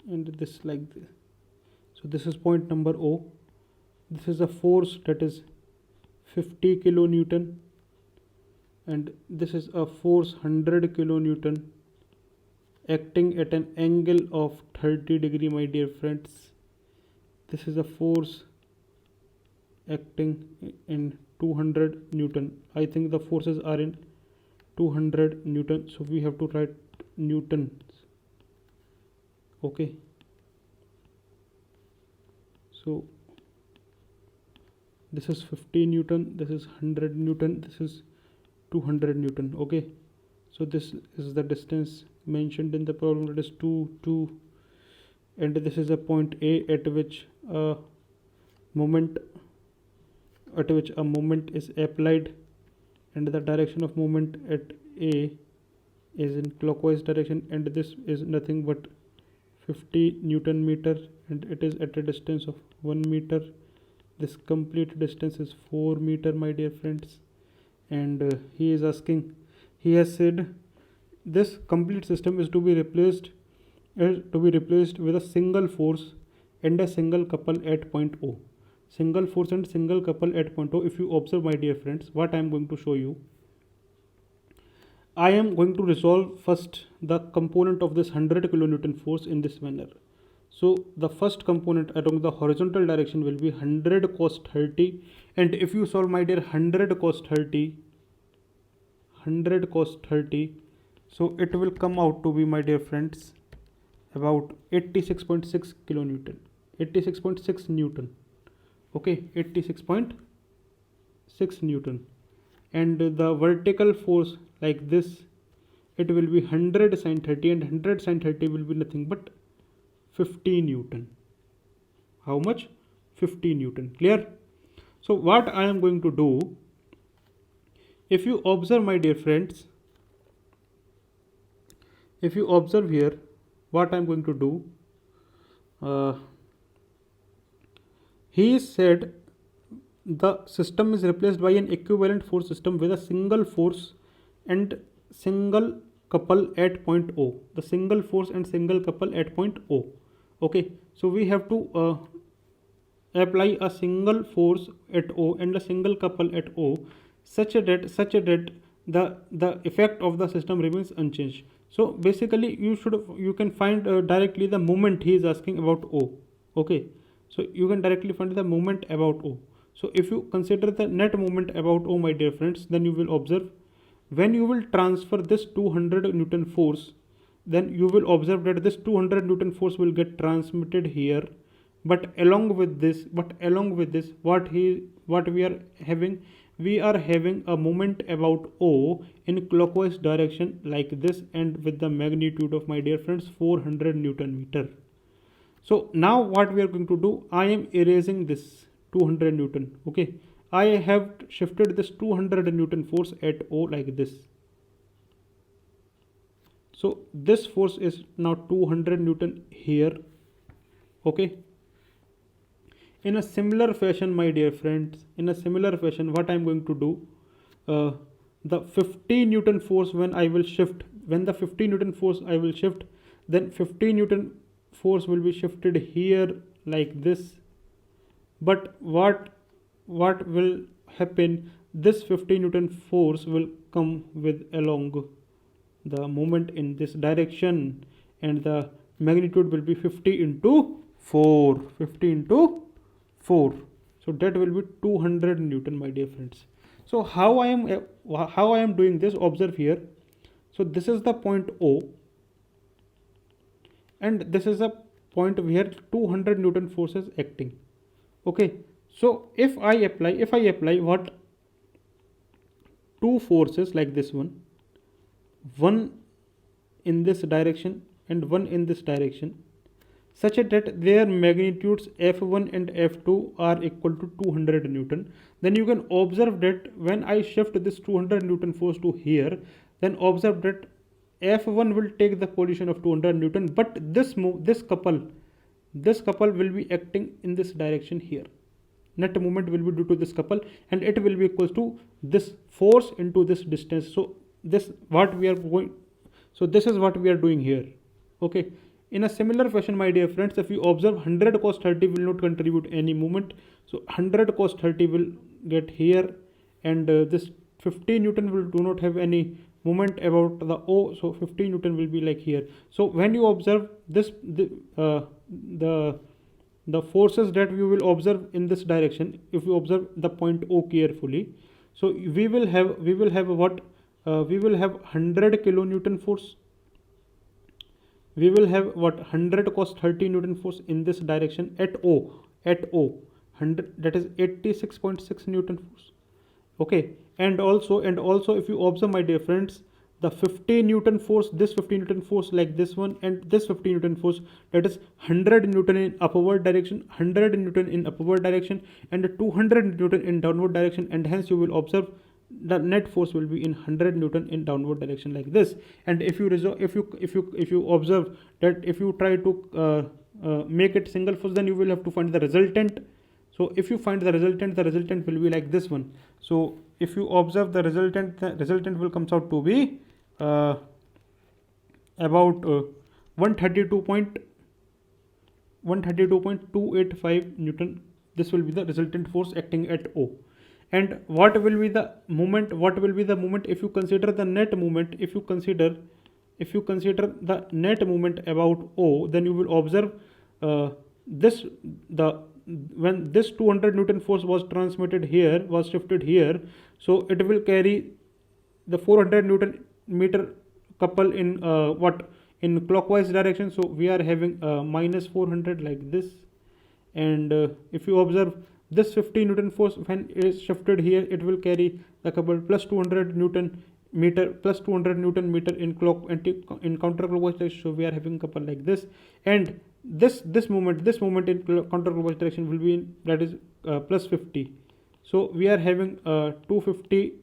And this like this. So this is point number O. This is a force that is 50 kilonewton, and this is a force 100 kilonewton acting at an angle of 30 degree, my dear friends. This is a force acting in 200 Newton. I think the forces are in 200 Newton, so we have to write newtons. Okay, so this is 50 Newton, this is 100 Newton, this is 200 Newton. Okay, so this is the distance mentioned in the problem, that is 2, and this is a point A at which a moment is applied, and the direction of moment at A is in clockwise direction, and this is nothing but 50 Newton meter, and it is at a distance of 1 meter. This complete distance is 4 meter, my dear friends. And he has said this complete system is to be replaced with a single force and a single couple at point O. Single force and single couple at point O. If you observe, my dear friends, what I am going to show you, I am going to resolve first the component of this 100 kilonewton force in this manner. So the first component along the horizontal direction will be 100 cos 30, and if you solve, my dear, 100 cos 30, so it will come out to be, my dear friends, about 86.6 kilonewton, 86.6 Newton. Okay, 86.6 Newton. And the vertical force like this, it will be 100 sin 30, and 100 sin 30 will be nothing but 50 Newton. How much? 50 Newton. Clear? So what I am going to do, if you observe, my dear friends, if you observe here, what I am going to do, he said the system is replaced by an equivalent force system with a single force and single couple at point O. The single force and single couple at point O. Okay, so we have to apply a single force at O and a single couple at O, such that the effect of the system remains unchanged. So basically you can find directly the moment he is asking about O. Okay, so you can directly find the moment about O. So if you consider the net moment about O, my dear friends, then you will observe, when you will transfer this 200 Newton force, then you will observe that this 200 Newton force will get transmitted here, but along with this, what we are having, a moment about O in clockwise direction like this, and with the magnitude of, my dear friends, 400 Newton meter. So now what we are going to do, I am erasing this 200 Newton. Okay, I have shifted this 200 Newton force at O like this. So this force is now 200 Newton here. Okay, in a similar fashion, my dear friends, what I am going to do, the 50 Newton force, when the 50 Newton force I will shift, then 50 Newton force will be shifted here like this. But what will happen, this 50 Newton force will come with along the moment in this direction, and the magnitude will be 50 into 4. So that will be 200 Newton, my dear friends. So how I am doing this, observe here. So this is the point O, and this is a point where 200 Newton force is acting. Okay, so if I apply what, two forces like this one in this direction and one in this direction, such that their magnitudes F1 and F2 are equal to 200 Newton, then you can observe that when I shift this 200 Newton force to here, then observe that F1 will take the position of 200 Newton, but this couple will be acting in this direction here. Net movement will be due to this couple, and it will be equals to this force into this distance. So this is what we are doing here. Okay, in a similar fashion, my dear friends, if you observe 100 cos 30 will not contribute any movement, so 100 cos 30 will get here, and this 50 Newton will do not have any moment about the O, so 50 Newton will be like here. So when you observe this, the forces that you will observe in this direction, if you observe the point O carefully, so we will have what, we will have 100 kilonewton force, we will have what, 100 cos 30 Newton force in this direction at O 100, that is 86.6 Newton force. Okay, and also if you observe, my dear friends, the 50 Newton force, this 50 Newton force like this one, and this 50 Newton force, that is 100 Newton in upward direction, 100 Newton in upward direction, and 200 Newton in downward direction, and hence you will observe the net force will be in 100 Newton in downward direction like this. And if you observe that if you try to make it single force, then you will have to find the resultant. So if you find the resultant will be like this one. So if you observe the resultant will comes out to be about 132.285 Newton. This will be the resultant force acting at O. And what will be the moment, if you consider the net movement, if you consider the net movement about O, then you will observe when this 200 Newton force was transmitted here, was shifted here, so it will carry the 400 Newton meter couple in in clockwise direction. So we are having minus 400 like this, and if you observe this 50 Newton force, when it is shifted here, it will carry the couple plus 200 Newton meter in counterclockwise direction. So we are having couple like this, and this movement in counterclockwise direction will be in, that is plus 50. So we are having 250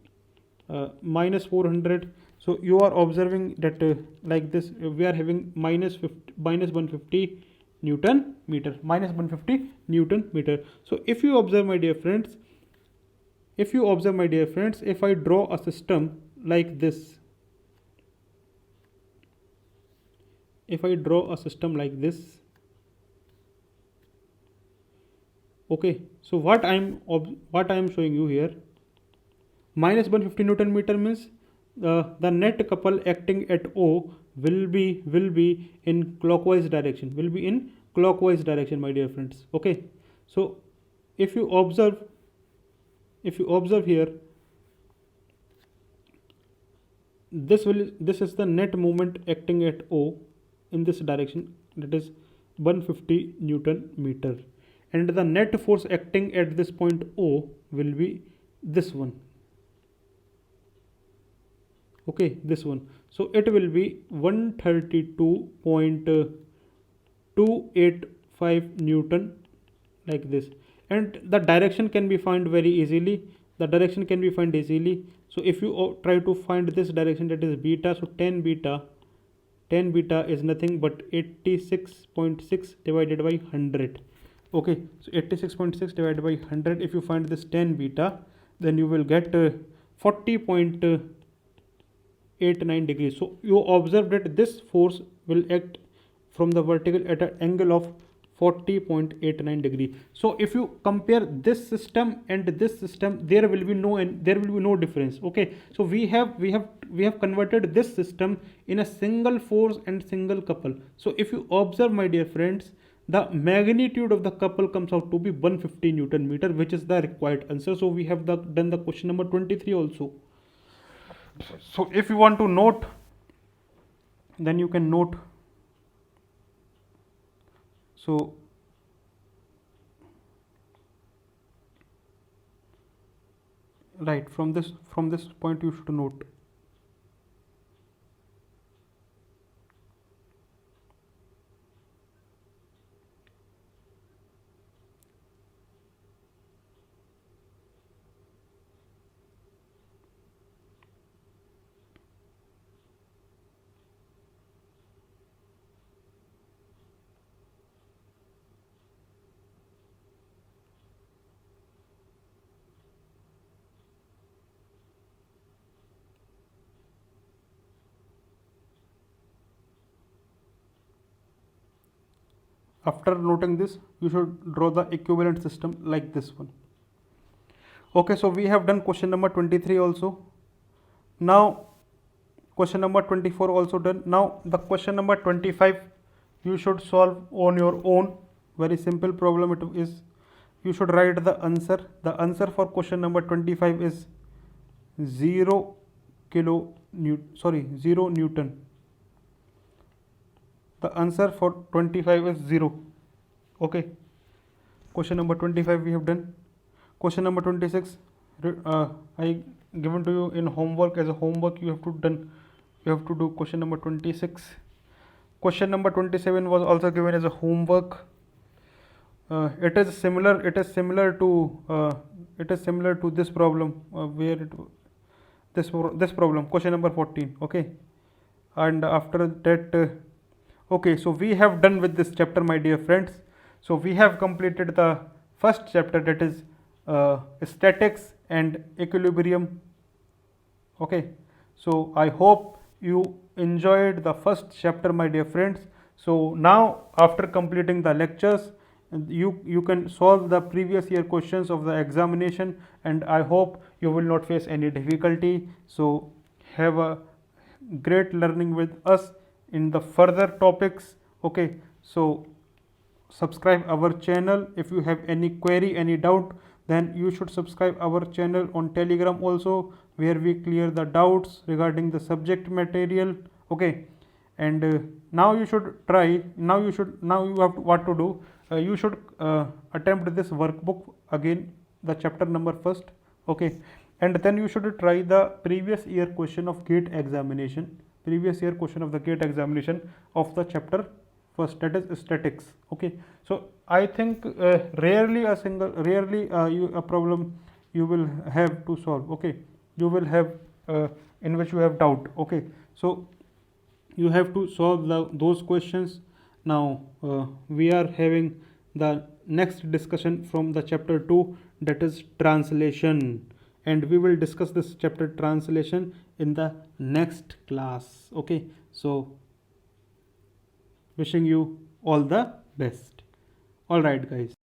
minus 400. So you are observing that like this, we are having minus 150 Newton meter, minus 150 Newton meter. So if you observe, my dear friends, if I draw a system like this, okay, so what I am showing you here, minus 150 Newton meter means the net couple acting at O will be in clockwise direction, my dear friends. Okay, so if you observe here, this is the net movement acting at O in this direction, that is 150 Newton meter, and the net force acting at this point O will be this one. Okay, this one. So it will be 132.285 Newton like this, and the direction can be found very easily. So if you try to find this direction, that is beta, so 10 beta is nothing but 86.6 divided by 100. Okay, so 86.6 divided by 100, if you find this 10 beta, then you will get 40.89 degrees. So you observe that this force will act from the vertical at an angle of 40.89 degree. So if you compare this system and this system, there will be no difference. Okay, so we have converted this system in a single force and single couple. So if you observe, my dear friends, the magnitude of the couple comes out to be 150 Newton meter, which is the required answer. So we have done the question number 23 also. So if you want to note, then you can note So right, from this point you should note. After noting this, you should draw the equivalent system like this one. Okay, so we have done question number 23 also. Now question number 24 also done. Now the question number 25 you should solve on your own. Very simple problem it is. You should write the answer. The answer for question number 25 is 0 0 Newton. The answer for 25 is 0. Okay, question number 25 we have done. Question number 26 I given to you in homework. As a homework you have to do question number 26. Question number 27 was also given as a homework. It is similar to this problem, this problem, question number 14. Okay, and after that okay, so we have done with this chapter, my dear friends. So we have completed the first chapter, that is statics and equilibrium. Okay, so I hope you enjoyed the first chapter, my dear friends. So now after completing the lectures, you can solve the previous year questions of the examination, and I hope you will not face any difficulty. So have a great learning with us in the further topics. Okay, so subscribe our channel. If you have any query, any doubt, then you should subscribe our channel on Telegram also, where we clear the doubts regarding the subject material. Okay, and now you should try. Now you have what to do. You should attempt this workbook again, the chapter number first. Okay, and then you should try the previous year question of GATE examination. Previous year question of the GATE examination of the chapter first, that is statics. Okay, so I think rarely a problem you will have to solve. Okay, you will have in which you have doubt. Okay, so you have to solve those questions. Now we are having the next discussion from the chapter 2, that is translation, and we will discuss this chapter translation in the next class. Okay, so wishing you all the best. All right guys.